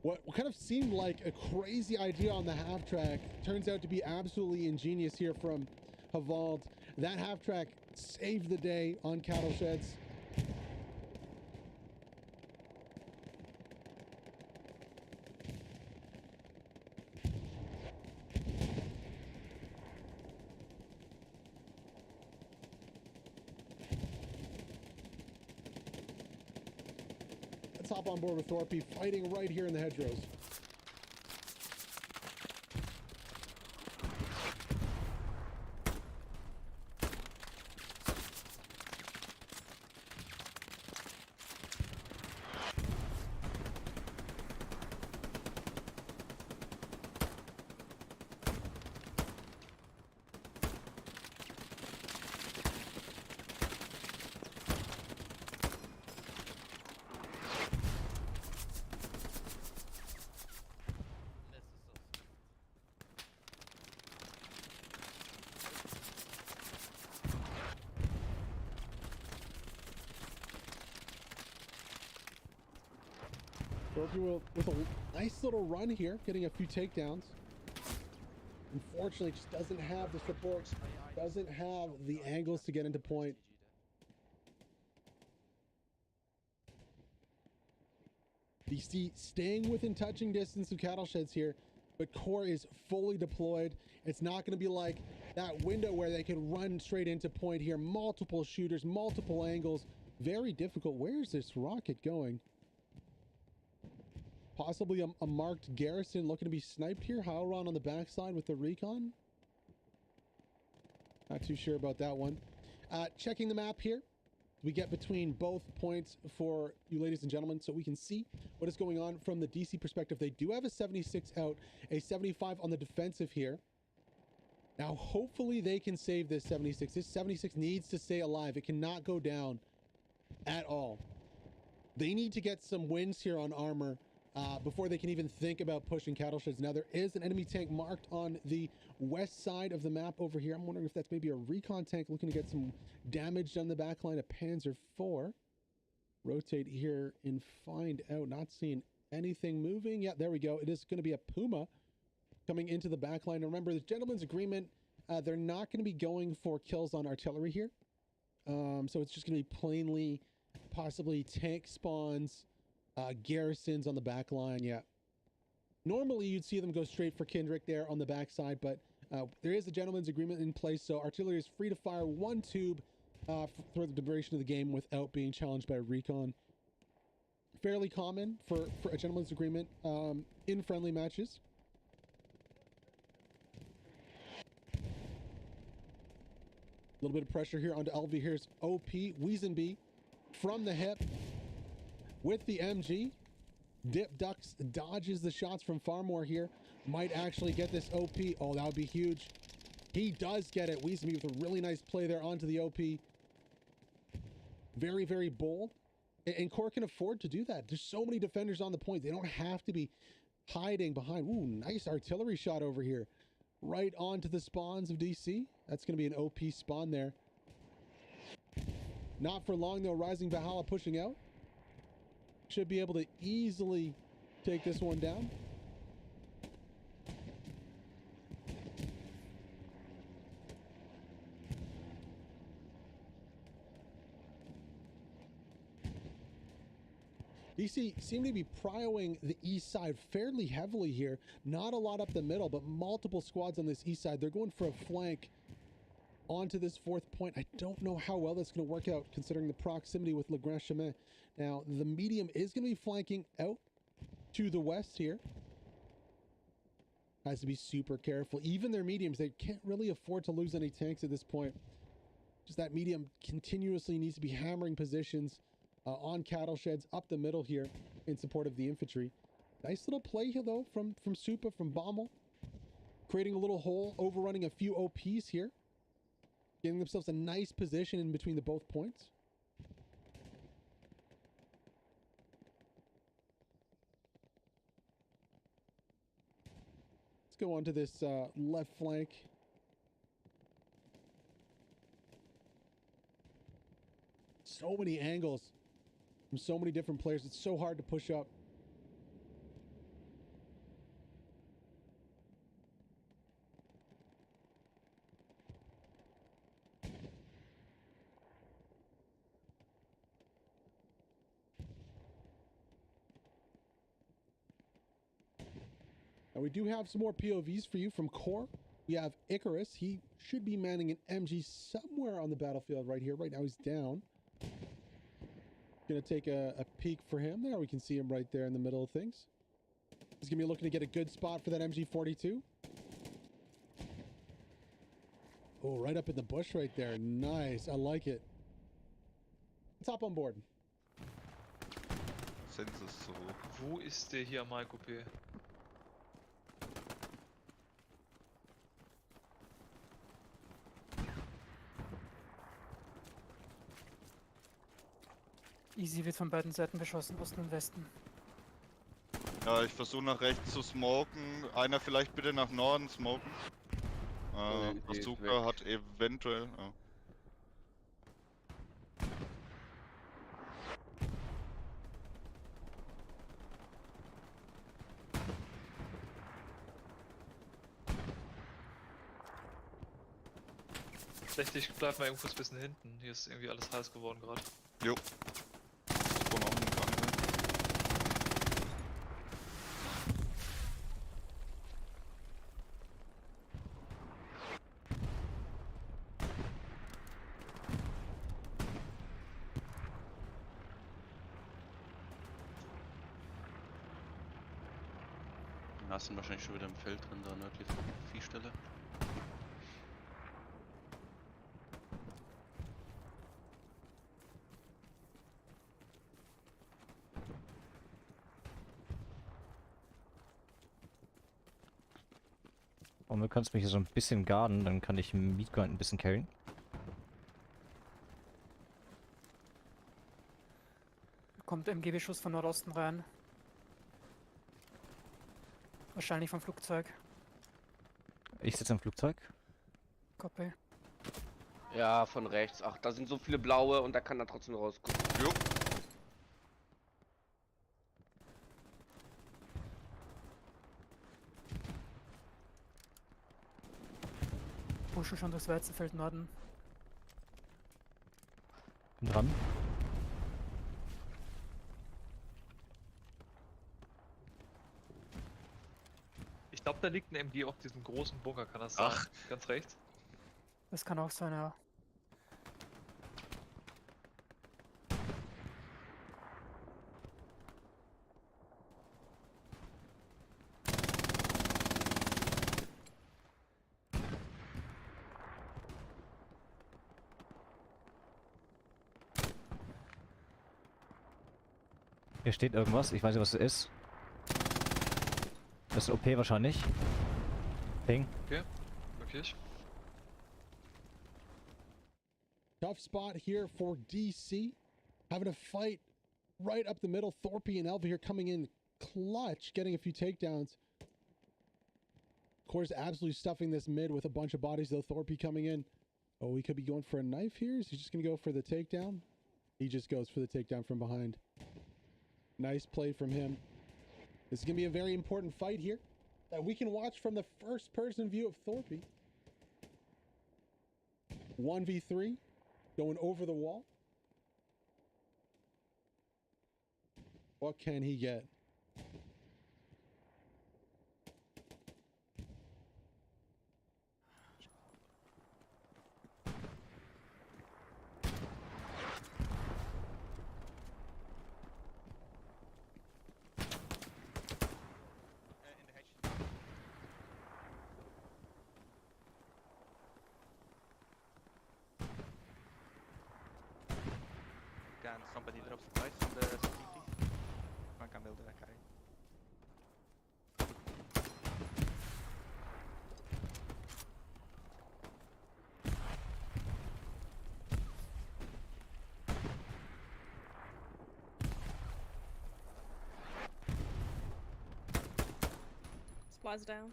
What kind of seemed like a crazy idea on the half track turns out to be absolutely ingenious here from Havald. That half track saved the day on cattle sheds. hop on board with Thorpe, fighting right here in the hedgerows. Thorpe with a nice little run here, getting a few takedowns. Unfortunately, just doesn't have the support, doesn't have the angles to get into point. DC staying within touching distance of cattle sheds here, but CoRe is fully deployed. It's not going to be like that window where they can run straight into point here. Multiple shooters, multiple angles. Very difficult. Where's this rocket going? Possibly a marked Garrison looking to be sniped here. Howron on the backside with the recon. Not too sure about that one. Checking the map here. We get between both points for you ladies and gentlemen so we can see what is going on from the DC perspective. They do have a 76 out, a 75 on the defensive here. Now, hopefully they can save this 76. This 76 needs to stay alive. It cannot go down at all. They need to get some wins here on armor before they can even think about pushing cattle sheds. Now, there is an enemy tank marked on the west side of the map over here. I'm wondering if that's maybe a recon tank looking to get some damage on the back line of Panzer IV. Rotate here and find out. Not seeing anything moving. Yeah, there we go. It is going to be a Puma coming into the back line. Remember, the gentleman's agreement, they're not going to be going for kills on artillery here. So it's just going to be plainly possibly tank spawns, garrisons on the back line. Yeah, normally you'd see them go straight for Kendrick there on the backside, but there is a gentleman's agreement in place, so artillery is free to fire one tube for the duration of the game without being challenged by a recon. Fairly common for a gentleman's agreement in friendly matches. A little bit of pressure here onto LV. Here's OP Weazenby from the hip with the MG. Dip ducks, dodges the shots from Farmore here. Might actually get this OP. Oh, that would be huge. He does get it. Weazenby with a really nice play there onto the OP. Very, very bold. And CoRe can afford to do that. There's so many defenders on the point. They don't have to be hiding behind. Ooh, nice artillery shot over here. Right onto the spawns of DC. That's going to be an OP spawn there. Not for long, though. Rising Valhalla pushing out. Should be able to easily take this one down. DC seem to be prioing the east side fairly heavily here. Not a lot up the middle, but multiple squads on this east side. They're going for a flank onto this fourth point. I don't know how well that's going to work out considering the proximity with Le Grand Chemin. Now, the medium is going to be flanking out to the west here. Has to be super careful. Even their mediums, they can't really afford to lose any tanks at this point. Just that medium continuously needs to be hammering positions on cattle sheds up the middle here in support of the infantry. Nice little play here, though, from Supa, from Bommel. Creating a little hole, overrunning a few OPs here. Getting themselves a nice position in between the both points. Let's go on to this left flank. So many angles from so many different players. It's so hard to push up. Now we do have some more POVs for you from CoRe. We have Icarus. He should be manning an MG somewhere on the battlefield right here. Right now he's down. Gonna take a peek for him there. We can see him right there in the middle of things. He's gonna be looking to get a good spot for that MG42. Oh, right up in the bush right there. Nice. I like it. Let's hop on board. Census so. Wo ist der hier, Marco P? Easy wird von beiden Seiten beschossen, Osten und Westen. Ja, ich versuche nach rechts zu smoken. Einer vielleicht bitte nach Norden smoken. die ist Bazooka weg. hat eventuell. Ja. Ich bleib mal irgendwo ein bisschen hinten. Hier ist irgendwie alles heiß geworden gerade. Jo. Spawn auch in den Gang, Da sind wahrscheinlich schon wieder im Feld drin, da nördlich von der Viehstelle. Und du kannst mich hier so ein bisschen garden, dann kann ich Midpoint ein bisschen carryen. Kommt MG-Beschuss von Nordosten rein. Wahrscheinlich vom Flugzeug. Ich sitze im Flugzeug. Copy. Ja, von rechts. Ach, da sind so viele blaue und da kann er trotzdem rausgucken. Jo. Pushen schon durchs Weizenfeld Norden. Bin dran. Ich glaube, da liegt ein MG auf diesem großen Bunker, kann das sein? Ach. Ganz rechts. Das kann auch sein, ja. Hier steht irgendwas. Ich weiß nicht, was es ist. Das ist OP wahrscheinlich. Ping. Okay. Wirklich. Tough spot here for DC. Having a fight right up the middle. Thorpe and Elva here coming in clutch, getting a few takedowns. Of course, absolutely stuffing this mid with a bunch of bodies, though. Thorpe coming in. Oh, he could be going for a knife here. Is he just going to go for the takedown? He just goes for the takedown from behind. Nice play from him. This is going to be a very important fight here that we can watch from the first-person view of Thorpe. 1v3, going over the wall. What can he get? Can somebody drop supplies from the city, please? One can build a carry. Supplies down.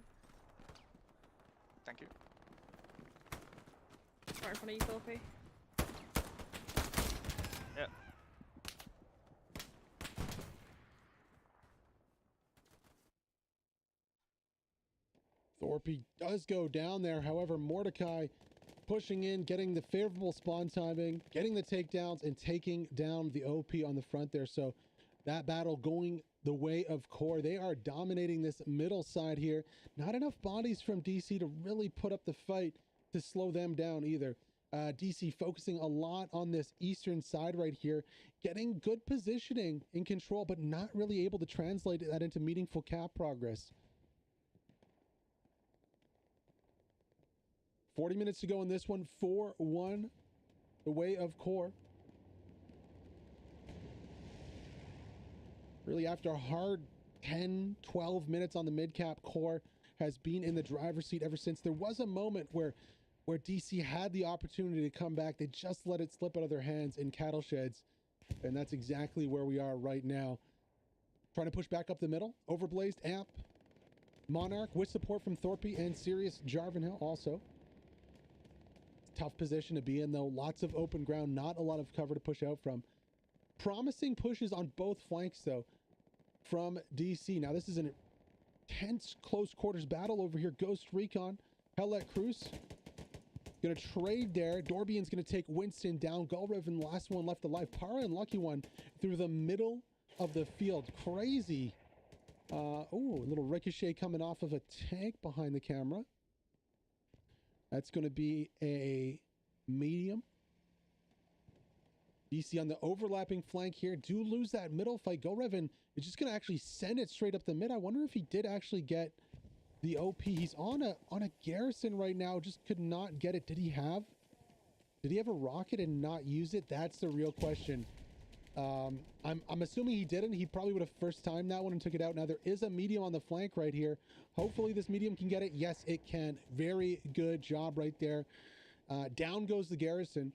Thank you. Right in front of you, Philippi. Yeah. Thorpe does go down there. However, Mordecai pushing in, getting the favorable spawn timing, getting the takedowns, and taking down the OP on the front there. So that battle going the way of CoRe. They are dominating this middle side here. Not enough bodies from DC to really put up the fight to slow them down either. DC focusing a lot on this eastern side right here, getting good positioning in control, but not really able to translate that into meaningful cap progress. 40 minutes to go in this one, 4-1 the way of CoRe. Really, after a hard 10, 12 minutes on the mid-cap, CoRe has been in the driver's seat ever since. There was a moment where DC had the opportunity to come back. They just let it slip out of their hands in cattle sheds. And that's exactly where we are right now. Trying to push back up the middle. Overblazed, Amp, Monarch with support from Thorpe and Sirius Jarvanhill also. Tough position to be in though. Lots of open ground, not a lot of cover to push out from. Promising pushes on both flanks though from DC. Now this is an intense close quarters battle over here. Ghost Recon, Hellet Cruz gonna trade there. Dorbian's gonna take Winston down. Gulriven, last one left alive. Para and Lucky One through the middle of the field. Crazy. Oh, a little ricochet coming off of a tank behind the camera. That's gonna be a medium. DC on the overlapping flank here. Do lose that middle fight. Gulriven is just gonna actually send it straight up the mid. I wonder if he did actually get the OP. He's on a garrison right now. Just could not get it. Did he have a rocket and not use it? That's the real question. I'm assuming he didn't. He probably would have first timed that one and took it out. Now there is a medium on the flank right here. Hopefully this medium can get it. Yes, it can. Very good job right there. Down goes the garrison.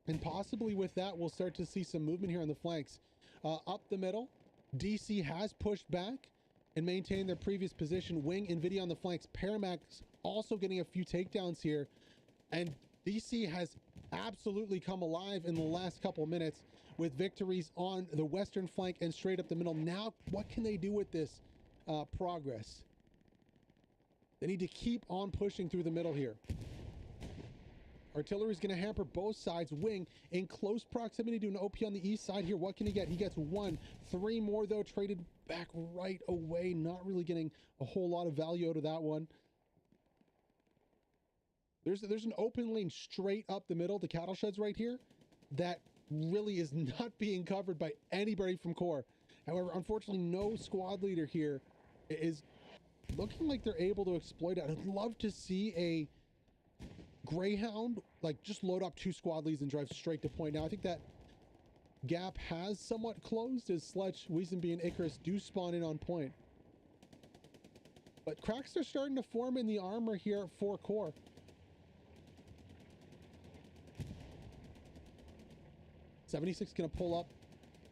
And possibly with that, we'll start to see some movement here on the flanks. Up the middle, DC has pushed back and maintained their previous position. Wing, Nvidia on the flanks. Paramax also getting a few takedowns here. And DC has absolutely come alive in the last couple of minutes with victories on the western flank and straight up the middle. Now, what can they do with this progress? They need to keep on pushing through the middle here. Artillery is going to hamper both sides. Wing in close proximity to an OP on the east side here. What can he get? He gets 1. 3 more, though, traded back right away. Not really getting a whole lot of value out of that one. There's an open lane straight up the middle to cattle sheds right here that really is not being covered by anybody from CoRe. However, unfortunately, no squad leader here is looking like they're able to exploit it. I'd love to see a Greyhound, like, just load up 2 squad leads and drive straight to point. Now, I think that gap has somewhat closed as Sledge, Weezenby, and Icarus do spawn in on point. But cracks are starting to form in the armor here for CoRe. .76 going to pull up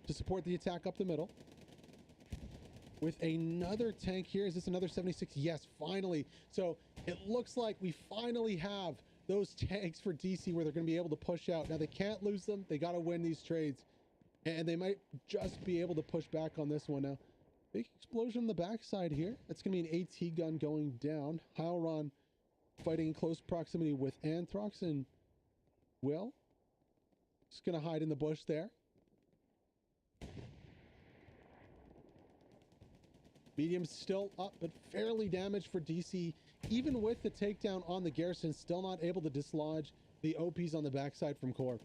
to support the attack up the middle. With another tank here. Is this another 76? Yes, finally. So it looks like we finally have those tanks for DC where they're going to be able to push out. Now they can't lose them. They got to win these trades. And they might just be able to push back on this one now. Big explosion on the backside here. That's going to be an AT gun going down. Hylron fighting in close proximity with Anthrax and Will. Just going to hide in the bush there. Medium's still up, but fairly damaged for DC. Even with the takedown on the garrison, still not able to dislodge the OPs on the backside from CoRe.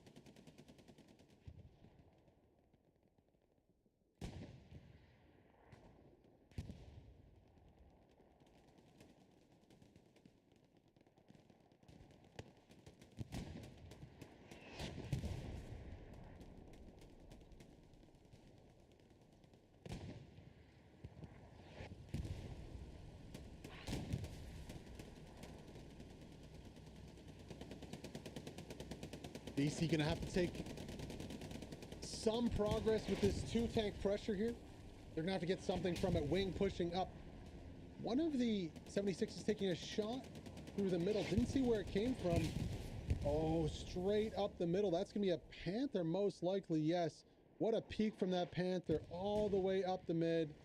DC gonna have to take some progress with this 2-tank pressure here. They're gonna have to get something from it. Wing pushing up. One of the 76 is taking a shot through the middle. Didn't see where it came from. Oh, straight up the middle. That's gonna be a Panther most likely, yes. What a peek from that Panther all the way up the mid.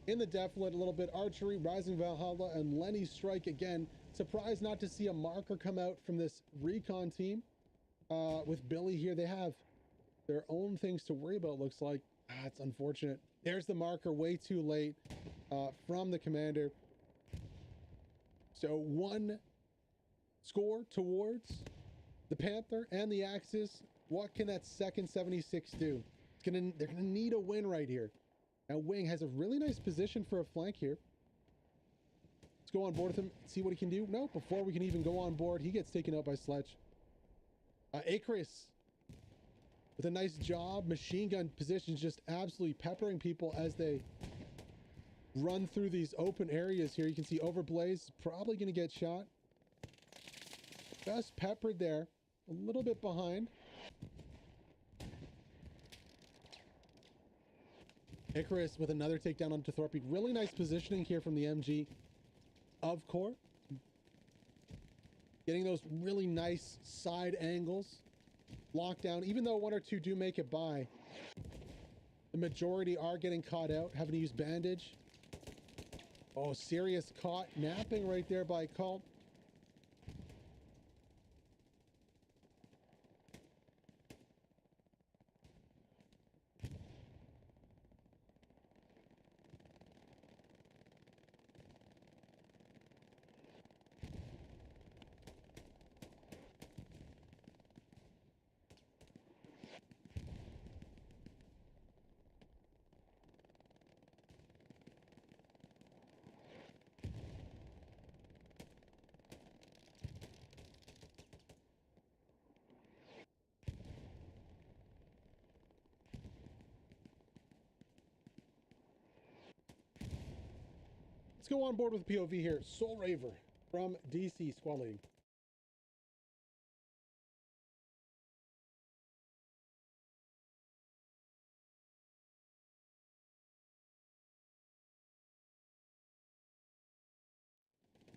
In the deflet a little bit. Archery, Rising Valhalla, and Lenny's strike again. Surprised not to see a marker come out from this recon team. With Billy here, they have their own things to worry about, looks like. It's unfortunate. There's the marker way too late from the commander. So 1 score towards The Panther and the Axis. What can that second 76 do? They're gonna need a win right here. Now Wing has a really nice position for a flank here. Let's go on board with him, see what he can do. No, before we can even go on board, he gets taken out by Sledge. Icarus with a nice job. Machine gun positions, just absolutely peppering people as they run through these open areas here. You can see Overblaze probably going to get shot. Just peppered there, a little bit behind. Icarus with another takedown onto Thorpe. Really nice positioning here from the MG of CoRe. Getting those really nice side angles. Lockdown, even though one or two do make it by, the majority are getting caught out, having to use bandage. Oh, serious caught napping right there by Culp. Let's go on board with POV here. Soul Raver from DC Squad League.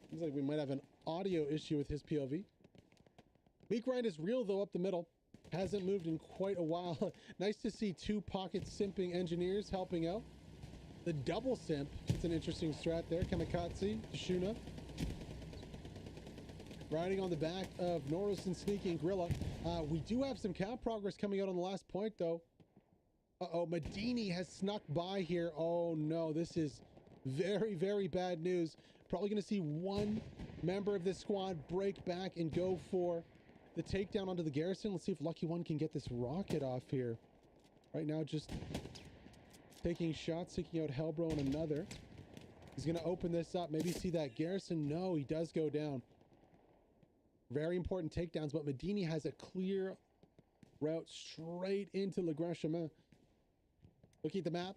Seems like we might have an audio issue with his POV. Meat grind is real though up the middle. Hasn't moved in quite a while. Nice to see two pocket simping engineers helping out. The double simp, it's an interesting strat there. Kamikaze, Shuna. Riding on the back of Norris and Sneaky and Grilla. We do have some cap progress coming out on the last point though. Uh-oh, Medini has snuck by here. Oh no, this is very, very bad news. Probably going to see one member of this squad break back and go for the takedown onto the garrison. Let's see if Lucky One can get this rocket off here. Right now, just taking shots, taking out Hellbro and another. He's going to open this up. Maybe see that garrison. No, he does go down. Very important takedowns, but Medini has a clear route straight into Le Grand Chemin. Looking at the map.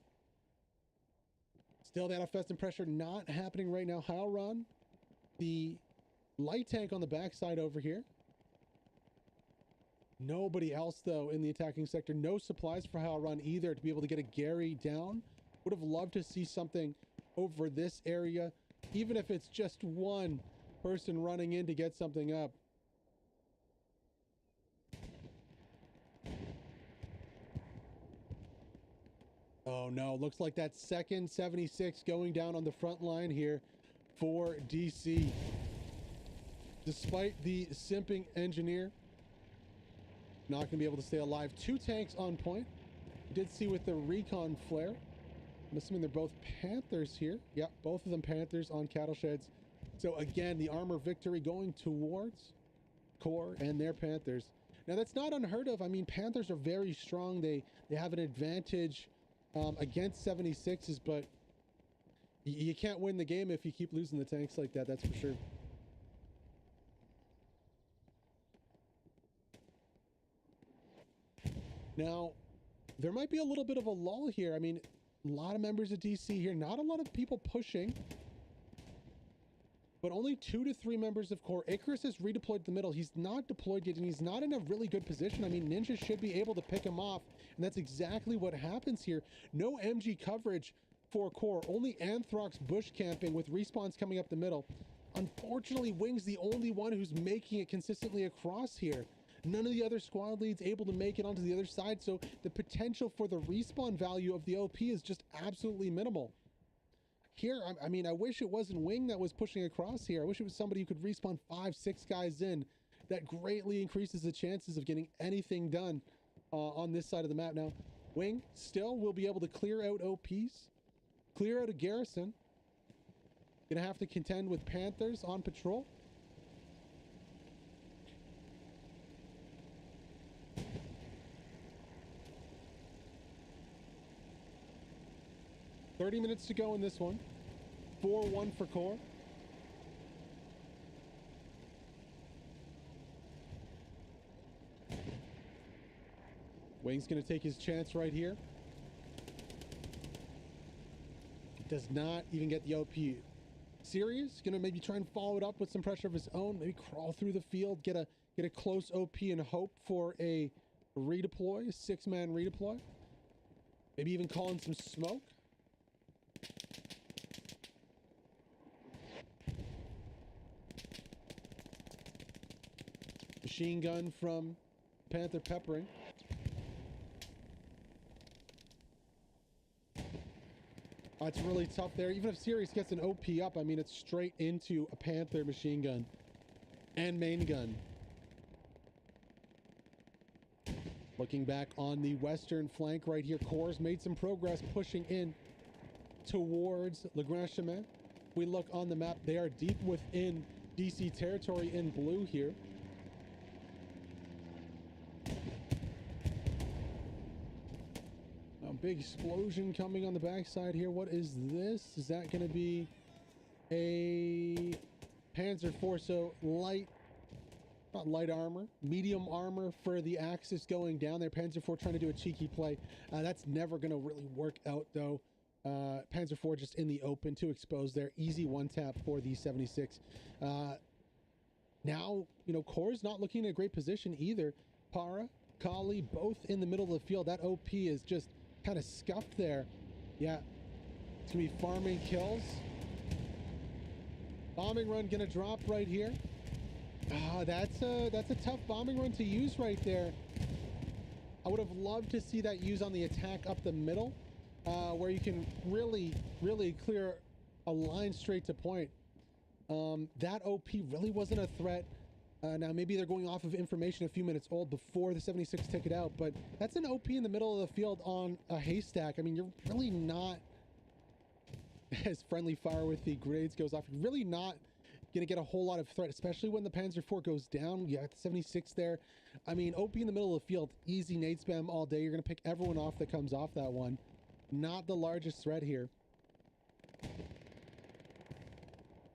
Still that offensive pressure not happening right now. Howron, the light tank on the backside over here. Nobody else though in the attacking sector. No supplies for Howron either to be able to get a Gary down. Would have loved to see something over this area, even if it's just one person running in to get something up. Oh no, looks like that second 76 going down on the front line here for DC. Despite the simping engineer not going to be able to stay alive. Two tanks on point. We did see with the recon flare. I'm assuming they're both Panthers here. Yeah, both of them Panthers on cattle sheds. So again, the armor victory going towards CoRe and their Panthers. Now that's not unheard of. I mean, Panthers are very strong. They have an advantage against 76s, but you can't win the game if you keep losing the tanks like that, that's for sure. Now, there might be a little bit of a lull here. I mean, a lot of members of DC here, not a lot of people pushing, but only 2 to 3 members of CoRe. Icarus has redeployed the middle. He's not deployed yet, and he's not in a really good position. I mean, Ninja should be able to pick him off, and that's exactly what happens here. No MG coverage for CoRe, only Anthrox bush camping with respawns coming up the middle. Unfortunately, Wing's the only one who's making it consistently across here. None of the other squad leads able to make it onto the other side, so the potential for the respawn value of the OP is just absolutely minimal. Here, I mean, I wish it wasn't Wing that was pushing across here. I wish it was somebody who could respawn 5, 6 guys in. That greatly increases the chances of getting anything done on this side of the map. Now, Wing still will be able to clear out OPs, clear out a garrison. Gonna have to contend with Panthers on patrol. 30 minutes to go in this one. 4-1 for CoRe. Wing's going to take his chance right here. Does not even get the OP. Serious? Going to maybe try and follow it up with some pressure of his own. Maybe crawl through the field, get a close OP and hope for a redeploy, a 6-man redeploy. Maybe even call in some smoke. Machine gun from Panther peppering. It's really tough there. Even if Sirius gets an OP up, I mean, it's straight into a Panther machine gun and main gun. Looking back on the western flank right here, CoRe's made some progress pushing in towards Le Grand Chemin. We look on the map, they are deep within DC territory in blue here. Big explosion coming on the backside here. What is this? Is that going to be a Panzer IV? So light, not light armor, medium armor for the Axis going down there. Panzer IV trying to do a cheeky play. That's never going to really work out though. Panzer IV just in the open, too exposed there. Easy one tap for the 76. Now, you know, CoRe's not looking in a great position either. Para, Kali, both in the middle of the field. That OP is just kind of scuffed there. Yeah, it's gonna be farming kills. Bombing run gonna drop right here. That's a tough bombing run to use right there. I would have loved to see that used on the attack up the middle, where you can really clear a line straight to point. That OP really wasn't a threat. Now, maybe they're going off of information a few minutes old before the 76 took it out, but that's an OP in the middle of the field on a haystack. I mean, you're really not, as friendly fire with the grenades goes off, you're really not going to get a whole lot of threat, especially when the Panzer IV goes down. You got the 76 there. I mean, OP in the middle of the field, easy nade spam all day. You're going to pick everyone off that comes off that one. Not the largest threat here.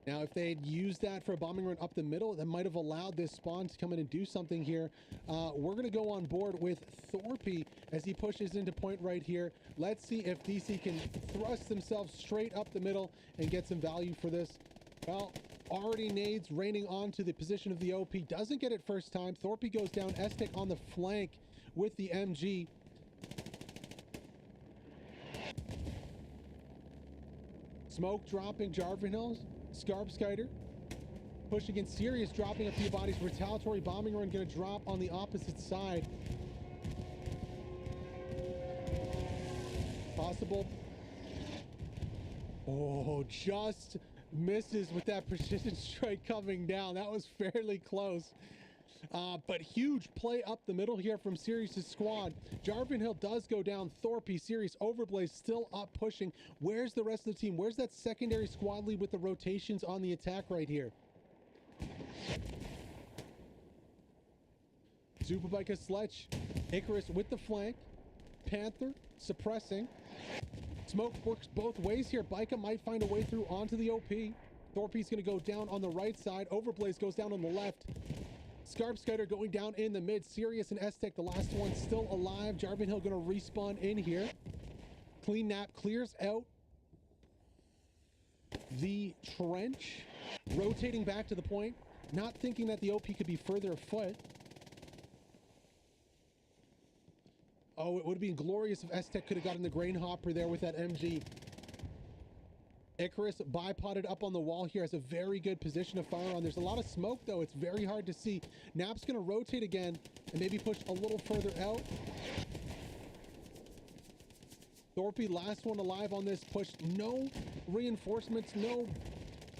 Now, if they had used that for a bombing run up the middle, that might have allowed this spawn to come in and do something here. We're going to go on board with Thorpe as he pushes into point right here. Let's see if DC can thrust themselves straight up the middle and get some value for this. Well, already nades raining onto the position of the OP. Doesn't get it first time. Thorpe goes down. Estek on the flank with the MG. Smoke dropping Jarvan Hills. Skarbskider push against Sirius, dropping a few bodies. Retaliatory bombing run going to drop on the opposite side. Possible. Oh, just misses with that precision strike coming down. That was fairly close. But huge play up the middle here from Sirius' squad. Jarvan Hill does go down. Thorpe, Sirius, Overblaze still up pushing. Where's the rest of the team? Where's that secondary squad lead with the rotations on the attack right here? Zupabika, Sledge, Icarus with the flank. Panther suppressing. Smoke works both ways here. Bika might find a way through onto the OP. Thorpe's going to go down on the right side. Overblaze goes down on the left. Skarbskider going down in the mid. Sirius and Estek, the last one, still alive. Jarvan Hill going to respawn in here. Clean nap clears out the trench. Rotating back to the point. Not thinking that the OP could be further afoot. Oh, it would have been glorious if Estek could have gotten the grain hopper there with that MG. Icarus bipoded up on the wall here, has a very good position to fire on. There's a lot of smoke though, it's very hard to see. Nap's gonna rotate again and maybe push a little further out. Thorpe, last one alive on this push. No reinforcements, no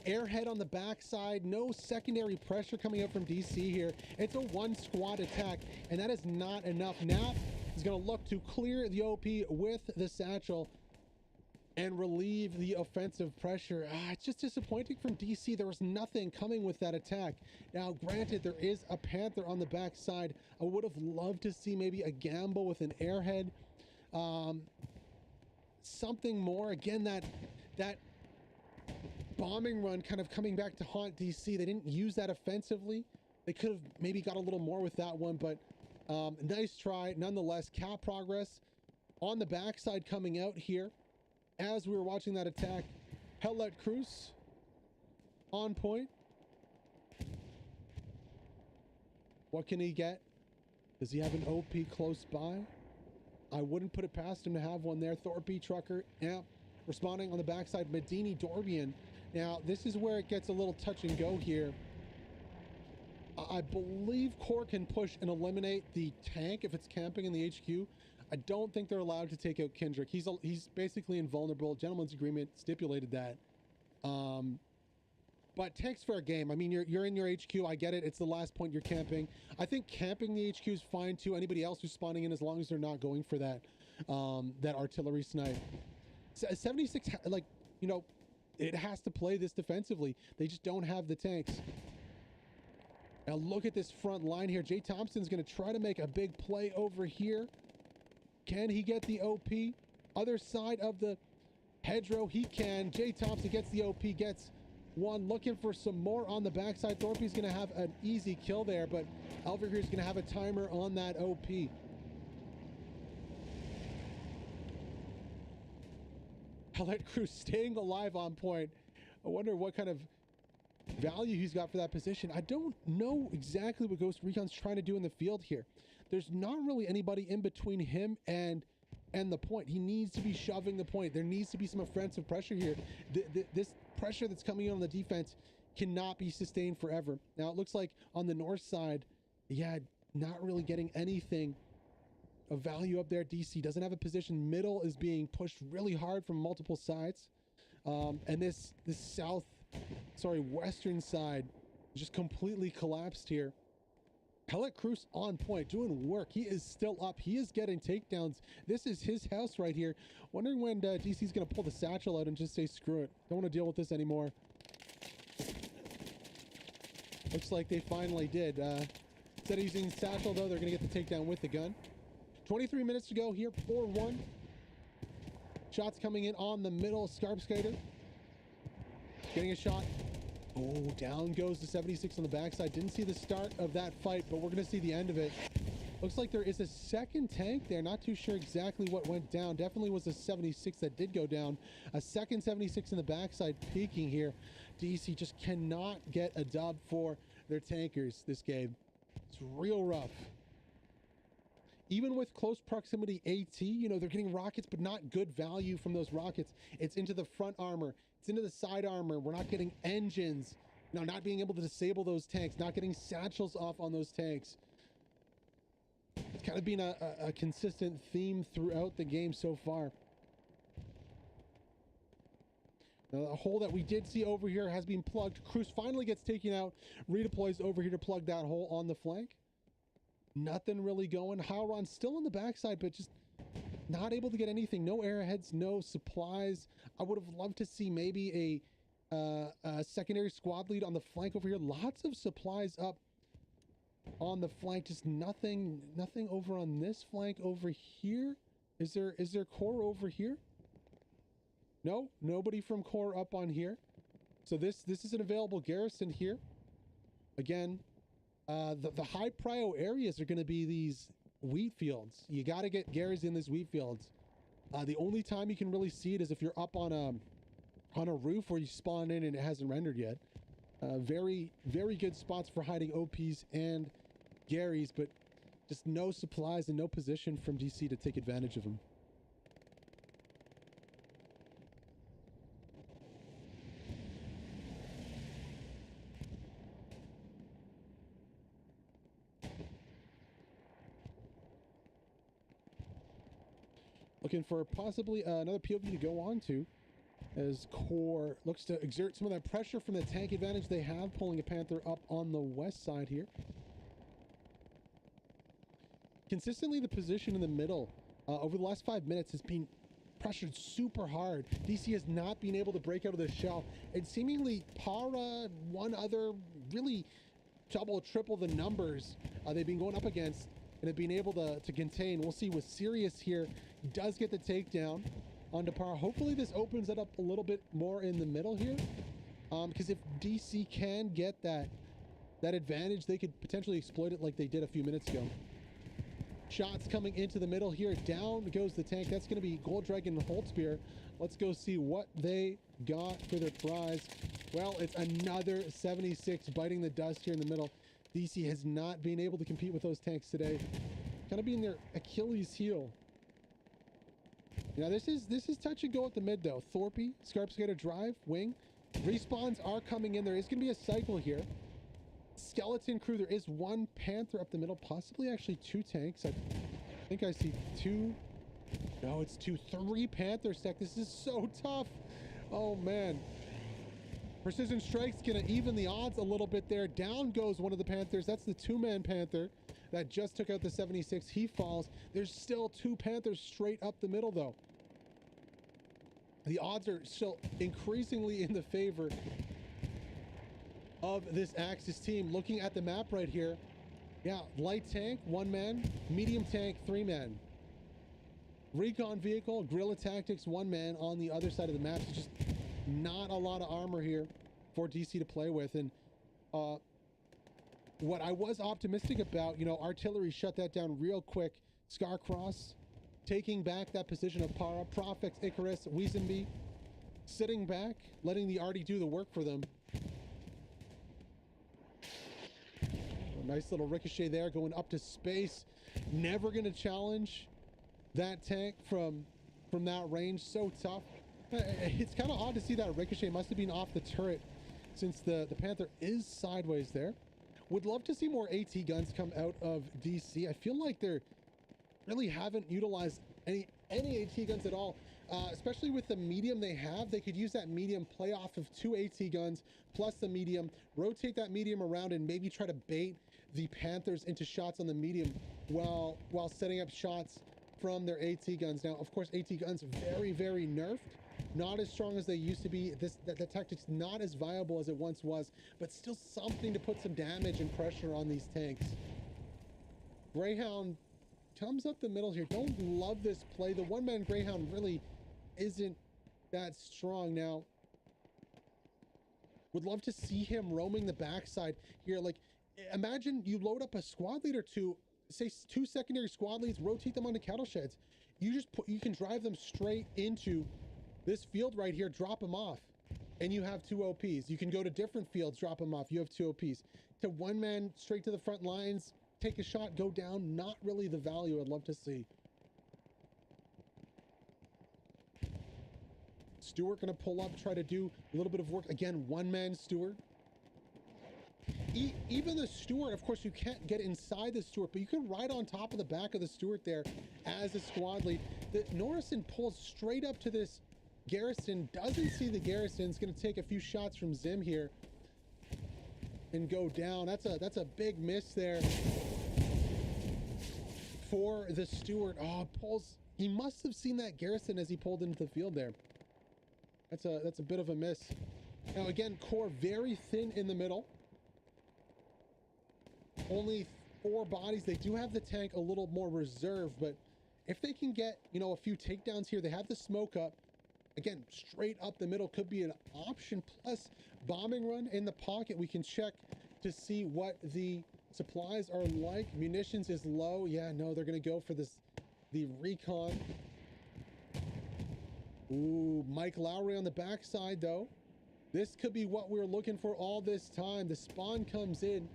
airhead on the backside, no secondary pressure coming up from DC here. It's a one squad attack, and that is not enough. Nap is gonna look to clear the OP with the satchel and relieve the offensive pressure. It's just disappointing from DC. There was nothing coming with that attack. Now, granted, there is a Panther on the backside. I would have loved to see maybe a gamble with an airhead. something more. Again, that bombing run kind of coming back to haunt DC. They didn't use that offensively. They could have maybe got a little more with that one, but nice try nonetheless. Cap progress on the backside coming out here as we were watching that attack. Hellet Cruz on point. What can he get? Does he have an OP close by? I wouldn't put it past him to have one there. Thorpe, Trucker, yeah, responding on the backside. Medini, Dorbian. Now, this is where it gets a little touch and go here. I believe CoRe can push and eliminate the tank if it's camping in the HQ. I don't think they're allowed to take out Kendrick. He's basically invulnerable. Gentleman's agreement stipulated that. But tank's fair game. I mean, you're in your HQ. I get it. It's the last point you're camping. I think camping the HQ is fine too. Anybody else who's spawning in, as long as they're not going for that that artillery snipe. 76, like, you know, it has to play this defensively. They just don't have the tanks. Now look at this front line here. Jay Thompson's going to try to make a big play over here. Can he get the OP? Other side of the hedgerow, he can. Jay Thompson gets the OP, gets one, looking for some more on the backside. Thorpe's going to have an easy kill there, but Elverhere's going to have a timer on that OP. Hellet Cruz staying alive on point. I wonder what kind of value he's got for that position. I don't know exactly what Ghost Recon's trying to do in the field here. There's not really anybody in between him and the point. He needs to be shoving the point. There needs to be some offensive pressure here. This pressure that's coming in on the defense cannot be sustained forever. Now it looks like on the north side, yeah, not really getting anything of value up there. DC doesn't have a position. Middle is being pushed really hard from multiple sides. And this western side just completely collapsed here. Hellet Cruz on point, doing work. He is still up. He is getting takedowns. This is his house right here. Wondering when DC's going to pull the satchel out and just say, screw it. Don't want to deal with this anymore. Looks like they finally did. Instead of using satchel, though, they're going to get the takedown with the gun. 23 minutes to go here, 4-1. Shots coming in on the middle. Scarp Skater getting a shot. Oh, down goes the 76 on the backside. Didn't see the start of that fight, but we're going to see the end of it. Looks like there is a second tank there. Not too sure exactly what went down. Definitely was a 76 that did go down. A second 76 in the backside peeking here. DC just cannot get a dub for their tankers this game. It's real rough. Even with close proximity AT, you know, they're getting rockets, but not good value from those rockets. It's into the front armor. It's into the side armor. We're not getting engines. You know, not being able to disable those tanks, not getting satchels off on those tanks. It's kind of been a consistent theme throughout the game so far. Now, the hole that we did see over here has been plugged. Cruz finally gets taken out, redeploys over here to plug that hole on the flank. Nothing really going. Howron still on the backside, but just not able to get anything. No airheads, no supplies. I would have loved to see maybe a secondary squad lead on the flank over here. Lots of supplies up on the flank. Just nothing over on this flank over here. Is there CoRe over here? No, nobody from CoRe up on here. So this is an available garrison here. Again, the high prio areas are going to be these wheat fields. You got to get Garys in these wheat fields. The only time you can really see it is if you're up on a roof where you spawn in and it hasn't rendered yet. Very, very good spots for hiding OPs and Garys, but just no supplies and no position from DC to take advantage of them. Looking for possibly another POV to go on to as CoRe looks to exert some of that pressure from the tank advantage they have, pulling a Panther up on the west side here. Consistently, the position in the middle over the last 5 minutes has been pressured super hard. DC has not been able to break out of the shell, and seemingly Para, one other, really double, triple the numbers they've been going up against and have been able to contain. We'll see with Sirius here. He does get the takedown. onto Para. Hopefully this opens it up a little bit more in the middle here. Because if DC can get that advantage, they could potentially exploit it like they did a few minutes ago. Shots coming into the middle here. Down goes the tank. That's going to be Gold Dragon and Holtzbeer. Let's go see what they got for their prize. Well, it's another 76 biting the dust here in the middle. DC has not been able to compete with those tanks today. Kind of being their Achilles heel. Now this is touch and go at the mid though. Thorpe, Scarp's got a drive, wing. Respawns are coming in. There is going to be a cycle here. Skeleton crew, there is one Panther up the middle, possibly actually two tanks. I think I see two. No, it's three Panther stack. This is so tough. Oh man. Precision Strike's gonna even the odds a little bit there. Down goes one of the Panthers. That's the two-man Panther that just took out the 76. He falls. There's still two Panthers straight up the middle though. The odds are still increasingly in the favor of this Axis team. Looking at the map right here, yeah, light tank, one man, medium tank, three man. Recon vehicle, guerrilla tactics, one man on the other side of the map. It's just not a lot of armor here for DC to play with. And what I was optimistic about, you know, artillery shut that down real quick. Scarcross taking back that position of Para, Profex, Icarus, Weazenby sitting back, letting the Arty do the work for them. A nice little ricochet there going up to space. Never going to challenge that tank from that range. So tough. It's kind of odd to see that ricochet. Must have been off the turret since the Panther is sideways there. Would love to see more AT guns come out of DC. I feel like they're really haven't utilized any AT guns at all, especially with the medium they have. They could use that medium, play off of two AT guns plus the medium, rotate that medium around and maybe try to bait the Panthers into shots on the medium while setting up shots from their AT guns. Now, of course, AT guns very, very nerfed, not as strong as they used to be. The tactic's not as viable as it once was, but still something to put some damage and pressure on these tanks. Greyhound comes up the middle here. Don't love this play. The one-man Greyhound really isn't that strong. Now, would love to see him roaming the backside here. Like, imagine you load up a squad lead or two, say two secondary squad leads, rotate them onto cattle sheds. You can drive them straight into this field right here, drop them off, and you have two OPs. You can go to different fields, drop them off, you have two OPs. To one man straight to the front lines, take a shot, go down. Not really the value I'd love to see. Stewart gonna pull up, try to do a little bit of work. Again, one man Stewart. Even the Stewart, of course, you can't get inside the Stewart, but you can ride on top of the back of the Stewart there as a squad lead. The Norrison pulls straight up to this Garrison, doesn't see the Garrison. It's going to take a few shots from Zim here and go down. That's a big miss there for the Stewart. Oh, pulls. He must have seen that Garrison as he pulled into the field there. That's a bit of a miss. Now again, CoRe very thin in the middle. Only 4 bodies. They do have the tank a little more reserved, but if they can get, you know, a few takedowns here, they have the smoke up. Again, straight up the middle could be an option. Plus, bombing run in the pocket. We can check to see what the supplies are like. Munitions is low. Yeah, no, they're going to go for the recon. Ooh, Mike Lowry on the backside, though. This could be what we were looking for all this time. The spawn comes in.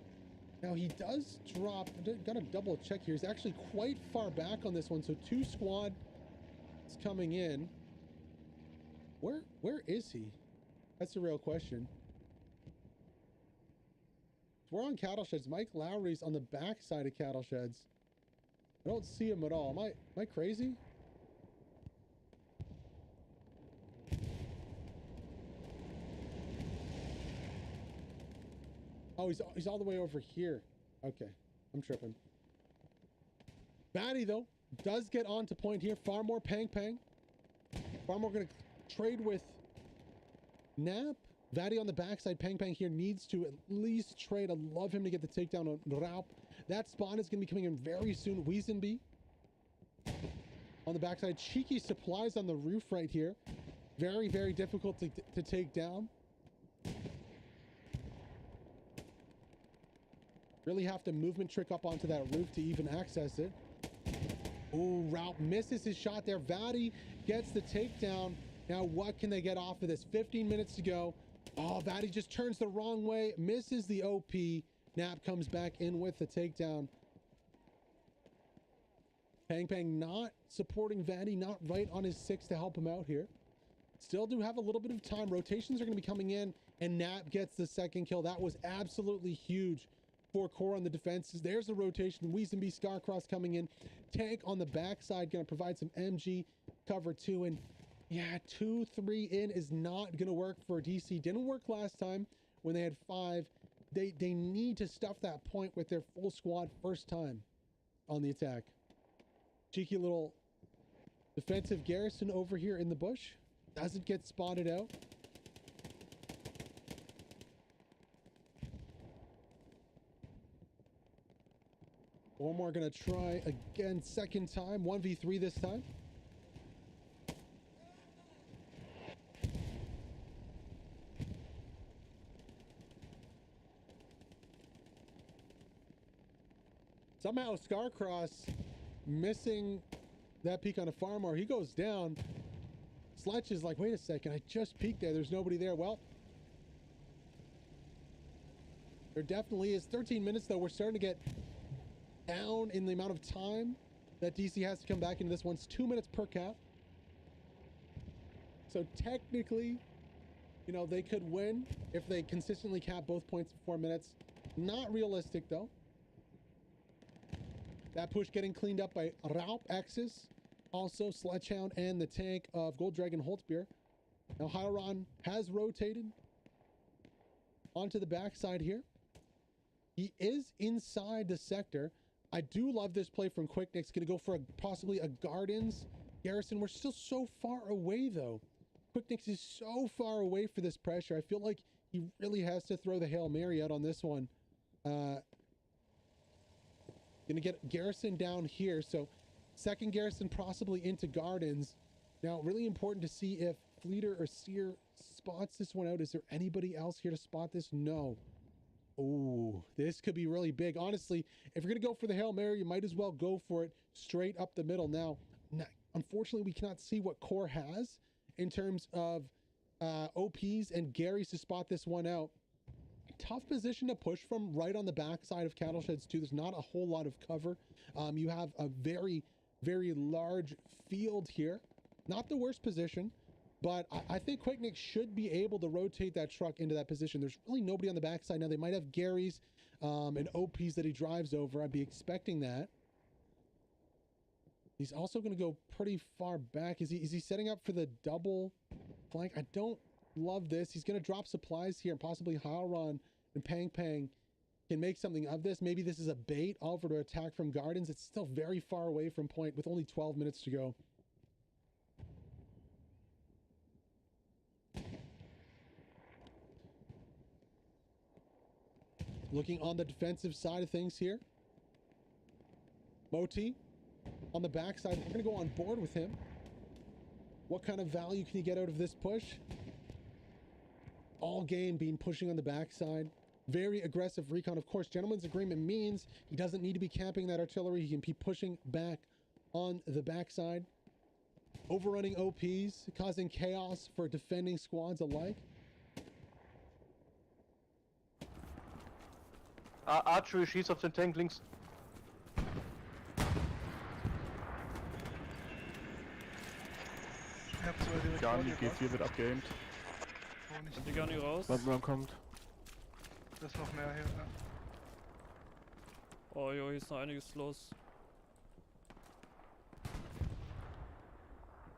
Now, he does drop. Got to double check here. He's actually quite far back on this one. So 2 squad is coming in. Where is he? That's the real question. We're on cattle sheds. Mike Lowry's on the back side of cattle sheds. I don't see him at all. Am I crazy? Oh, he's all the way over here. Okay, I'm tripping. Batty though does get onto point here. Far more Pang. Far more gonna trade with Nap. Vatty on the backside. Pang here needs to at least trade. I'd love him to get the takedown on Raup. That spawn is going to be coming in very soon. Weazenby on the backside. Cheeky supplies on the roof right here. Very, very difficult to take down. Really have to movement trick up onto that roof to even access it. Oh, Raup misses his shot there. Vadi gets the takedown. Now what can they get off of this? 15 minutes to go. Oh, Vadi just turns the wrong way, misses the OP. Nap comes back in with the takedown. Pang Pang not supporting Vadi, not right on his 6 to help him out here. Still do have a little bit of time. Rotations are going to be coming in, and Nap gets the second kill. That was absolutely huge for CoRe on the defenses. There's the rotation. Weezenby Scarcross coming in. Tank on the backside going to provide some MG cover too. And yeah, 2-3 in is not going to work for DC. Didn't work last time when they had 5. They need to stuff that point with their full squad first time on the attack. Cheeky little defensive garrison over here in the bush. Doesn't get spotted out. Omar gonna try again, second time, 1v3 this time. Somehow Scarcross missing that peek on a farmer. He goes down. Sletch is like, wait a second, I just peeked there. There's nobody there. Well, there definitely is. 13 minutes though. We're starting to get down in the amount of time that DC has to come back into this one. It's 2 minutes per cap. So technically, you know, they could win if they consistently cap both points in 4 minutes. Not realistic though. That push getting cleaned up by Raup X's. Also Sledgehound and the tank of Gold Dragon Holtzbeer. Now Hyaron has rotated onto the backside here. He is inside the sector. I do love this play from Quicknick's. Going to go for possibly a Gardens Garrison. We're still so far away though. Quicknick's is so far away for this pressure. I feel like he really has to throw the Hail Mary out on this one. Going to get Garrison down here. So second Garrison possibly into Gardens. Now, really important to see if Fleeter or Seer spots this one out. Is there anybody else here to spot this? No. Oh, this could be really big. Honestly, if you're going to go for the Hail Mary, you might as well go for it straight up the middle. Now, unfortunately, we cannot see what CoRe has in terms of OPs and Garys to spot this one out. Tough position to push from right on the backside of Cattle Sheds too. There's not a whole lot of cover. You have a very, very large field here. Not the worst position, but I think Quicknick should be able to rotate that truck into that position. There's really nobody on the backside now. They might have Gary's and OPs that he drives over. I'd be expecting that. He's also going to go pretty far back. Is he setting up for the double flank? I don't love this. He's going to drop supplies here and possibly Hyaron and Pang Pang can make something of this. Maybe this is a bait over to attack from Gardens. It's still very far away from point with only 12 minutes to go. Looking on the defensive side of things here. Moti on the backside. We're going to go on board with him. What kind of value can you get out of this push? All game being pushing on the backside. Very aggressive recon. Of course, gentleman's agreement means he doesn't need to be camping that artillery. He can be pushing back on the backside. Overrunning OPs, causing chaos for defending squads alike. Archery schießt auf den Tank links. Garni, G4 wird abgeaimt. Sind die gar nicht raus? Wann kommt? Da ist noch mehr hier. Ja. Oh jo, hier ist noch einiges los.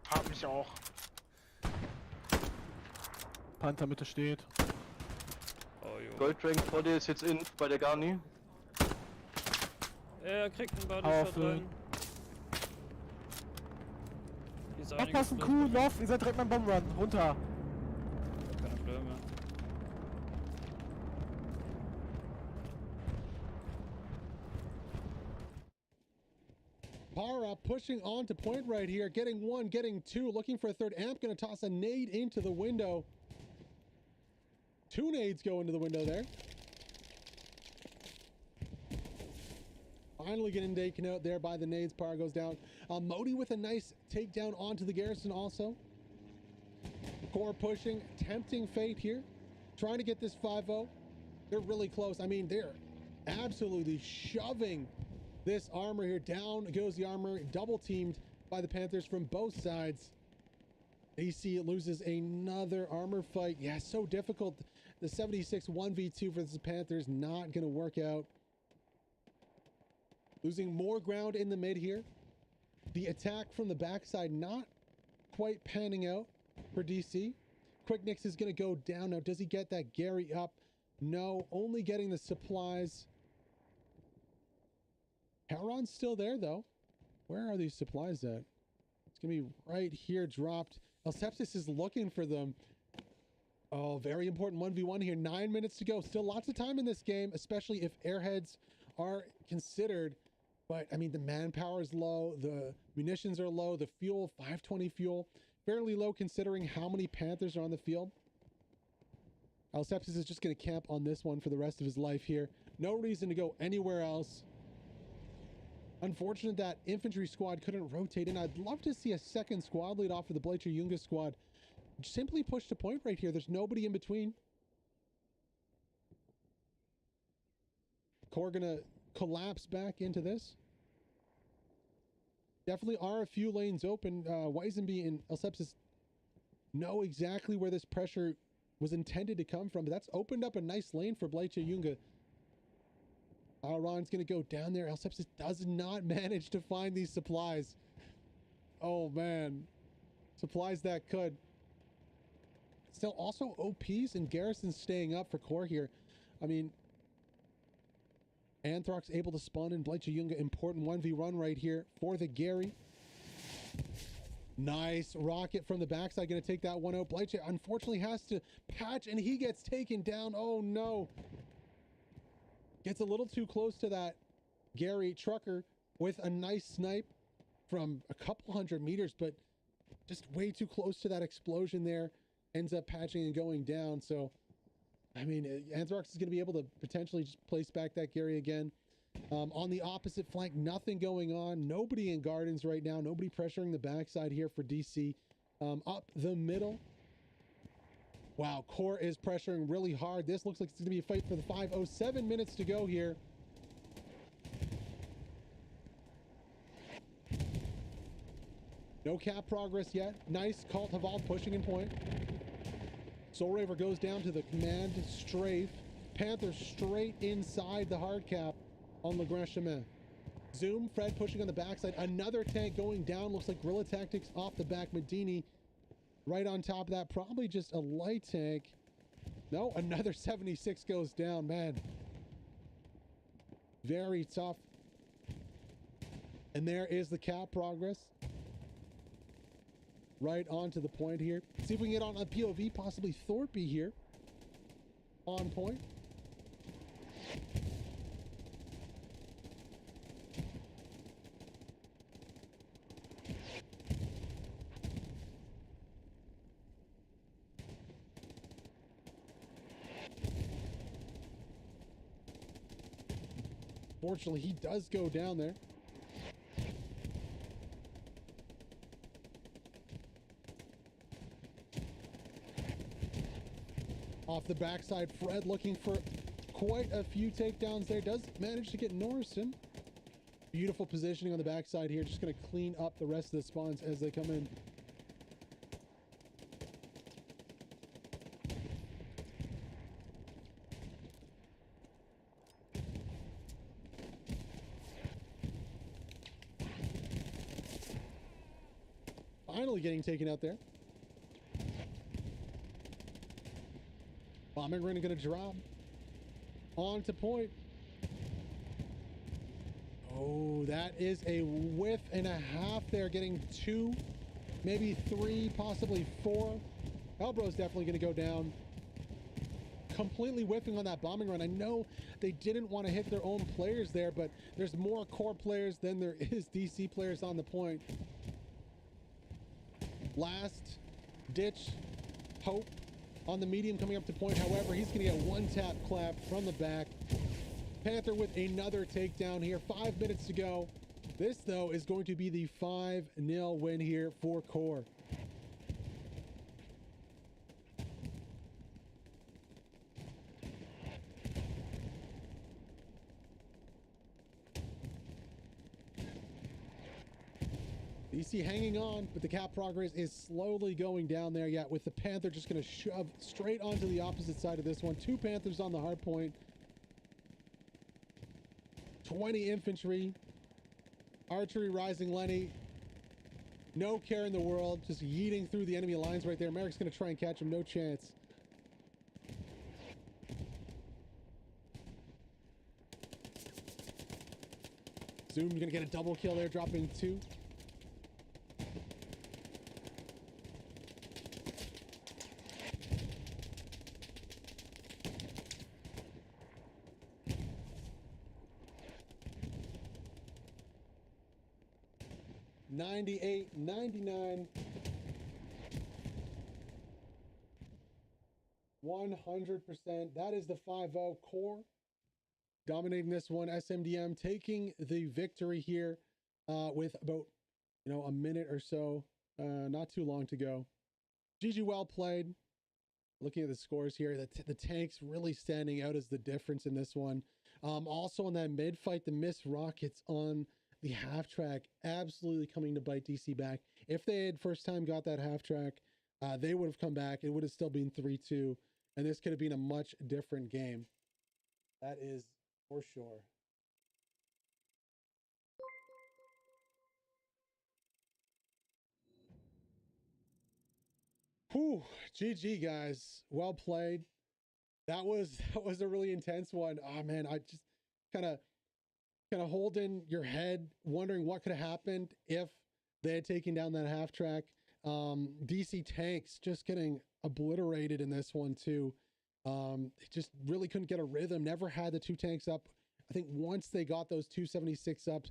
Hab mich auch. Panther Mitte steht. Oh jo. Golddragon vor dir ist jetzt in bei der Garni. Er kriegt einen Bodyshot rein. Aufpassen, Kuh, lauf, ihr seid direkt beim Bombenrun. Runter. Keine Flöhe mehr. Power CoRe pushing on to point right here, getting one, getting two, looking for a third. Amp gonna toss a nade into the window. 2 nades go into the window there. Finally getting taken out there by the nades. Par goes down. Modi with a nice takedown onto the Garrison also. CoRe pushing, tempting fate here. Trying to get this 5-0. They're really close. I mean, they're absolutely shoving this armor here. Down goes the armor, double teamed by the Panthers from both sides. AC loses another armor fight. Yeah, so difficult. The 76 1v2 for the Panthers not going to work out. Losing more ground in the mid here. The attack from the backside not quite panning out for DC. Quick Nix is going to go down. Now, does he get that Gary up? No, only getting the supplies. Heron's still there, though. Where are these supplies at? It's going to be right here dropped. Elsepsis is looking for them. Oh, very important 1v1 here. 9 minutes to go. Still lots of time in this game, especially if airheads are considered. But, I mean, the manpower is low. The munitions are low. The fuel, 520 fuel. Fairly low considering how many Panthers are on the field. Elsepsis is just going to camp on this one for the rest of his life here. No reason to go anywhere else. Unfortunate that infantry squad couldn't rotate in. I'd love to see a second squad lead off of the Bleacher Yunga squad. Simply push to point right here. There's nobody in between. CoRe gonna collapse back into this. Definitely are a few lanes open. Weisenby and Elsepsis know exactly where this pressure was intended to come from, but that's opened up a nice lane for Bleacher Yunga. Ron's going to go down there. Elsepsis does not manage to find these supplies. Oh, man. Supplies that could. Still, also OPs and Garrison's staying up for CoRe here. I mean, Anthrax able to spawn in Bleacher Yunga. Important 1v1 right here for the Gary. Nice rocket from the backside. Going to take that one out. Bleacher unfortunately has to patch, and he gets taken down. Oh, no. Gets a little too close to that Gary Trucker with a nice snipe from a couple hundred meters, but just way too close to that explosion there. Ends up patching and going down. So, I mean, Anthrax is going to be able to potentially just place back that Gary again. On the opposite flank, nothing going on. Nobody in Gardens right now. Nobody pressuring the backside here for DC. Up the middle. Wow, CoRe is pressuring really hard. This looks like it's going to be a fight for the 5-0. 7 minutes to go here. No cap progress yet. Nice. Cult Haval pushing in point. Soul Raver goes down to the command strafe. Panther straight inside the hard cap on Le Grand Chemin. Zoom, Fred pushing on the backside. Another tank going down. Looks like Guerrilla Tactics off the back. Medini right on top of that, probably just a light tank. No, another 76 goes down, man. Very tough. And there is the cap progress. Right onto the point here. See if we can get on a POV, possibly Thorpe here. On point. Fortunately, he does go down there. Off the backside, Fred looking for quite a few takedowns there. Does manage to get Norrison. Beautiful positioning on the backside here. Just going to clean up the rest of the spawns as they come in. Finally getting taken out there. Bombing Run going to drop on to point. Oh, that is a whiff and a half there. Getting 2, maybe 3, possibly 4. Elbro's definitely going to go down. completely whiffing on that bombing run. I know they didn't want to hit their own players there, but there's more core players than there is DC players on the point. Last ditch hope on the medium coming up to point. However, he's going to get one tap clap from the back. Panther with another takedown here. 5 minutes to go. This, though, is going to be the 5-0 win here for CoRe. DC hanging on, but the cap progress is slowly going down there. Yeah, with the Panther just going to shove straight onto the opposite side of this one. 2 Panthers on the hard point. 20 infantry. Archery rising Lenny. No care in the world. Just yeeting through the enemy lines right there. Merrick's going to try and catch him. No chance. Zoom going to get a double kill there, dropping 2. $98, $99, 100%. That is the 5-0 CoRe dominating this one. SMDM taking the victory here with about, a minute or so. Not too long to go. GG, well played. Looking at the scores here, the tanks really standing out as the difference in this one. Also on that mid fight, the missed rockets on the half track absolutely coming to bite DC back. If they had first time got that half track, they would have come back. It would have still been 3-2, and this could have been a much different game. That is for sure. Whew, GG guys, well played. That was a really intense one. Oh man, I just kind of holding your head, wondering what could have happened if they had taken down that half track. DC tanks just getting obliterated in this one too. They just really couldn't get a rhythm. Never had the 2 tanks up. I think once they got those 276 up,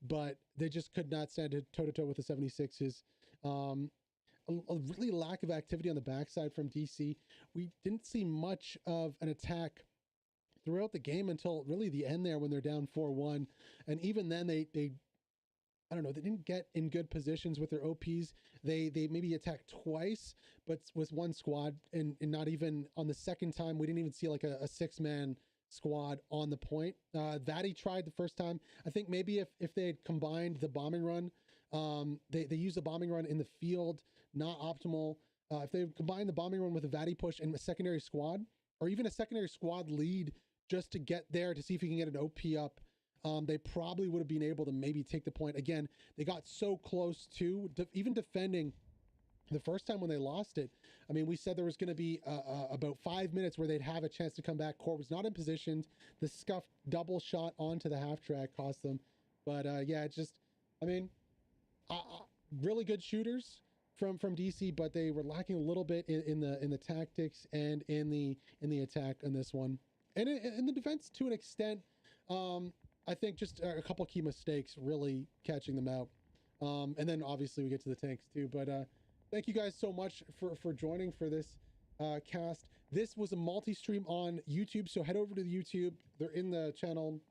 but they just could not stand toe-to-toe with the 76s. A really lack of activity on the backside from DC. We didn't see much of an attack throughout the game until really the end there when they're down 4-1. And even then they I don't know, they didn't get in good positions with their OPs. They maybe attacked twice, but with one squad, and not even on the second time, we didn't even see like a 6-man squad on the point. That he tried the first time. I think maybe if they had combined the bombing run, they used the bombing run in the field, not optimal. If they combined the bombing run with a Vati push and a secondary squad, or even a secondary squad lead just to get there to see if you can get an OP up, they probably would have been able to maybe take the point. Again, they got so close to even defending the first time when they lost it. I mean, we said there was going to be about 5 minutes where they'd have a chance to come back. CoRe was not in position. The scuffed double shot onto the half track cost them. But yeah, it's just, I mean, really good shooters from DC, but they were lacking a little bit in the tactics and in the attack on this one, and in the defense to an extent. I think just a couple key mistakes really catching them out. And then obviously we get to the tanks too. But thank you guys so much for joining for this cast. This was a multi-stream on YouTube, so head over to the YouTube. They're in the channel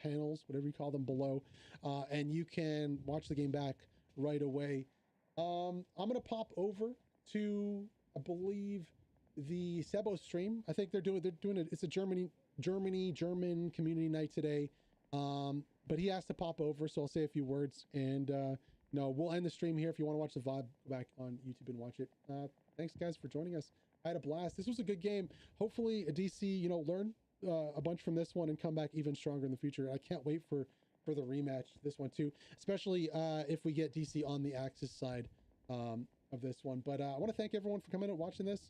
panels, whatever you call them, below, and you can watch the game back right away. I'm gonna pop over to, I believe, the Sebo stream. I think they're doing it. It's a German community night today. But he has to pop over, so I'll say a few words, and no, we'll end the stream here. If you want to watch the VOD, go back on YouTube and watch it. Thanks guys for joining us. I had a blast. This was a good game. Hopefully a DC, learn a bunch from this one and come back even stronger in the future. I can't wait for the rematch, this one too, especially if we get DC on the Axis side of this one. But I want to thank everyone for coming and watching this.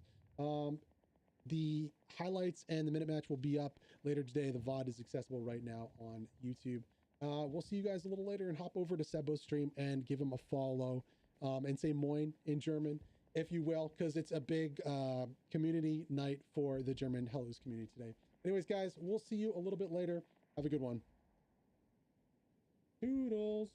The highlights and the minute match will be up later today. The VOD is accessible right now on YouTube. We'll see you guys a little later, and hop over to Sebo's stream and give him a follow, and say moin in German. if you will, because it's a big community night for the German Hellas community today. Anyways, guys, we'll see you a little bit later. Have a good one. Toodles.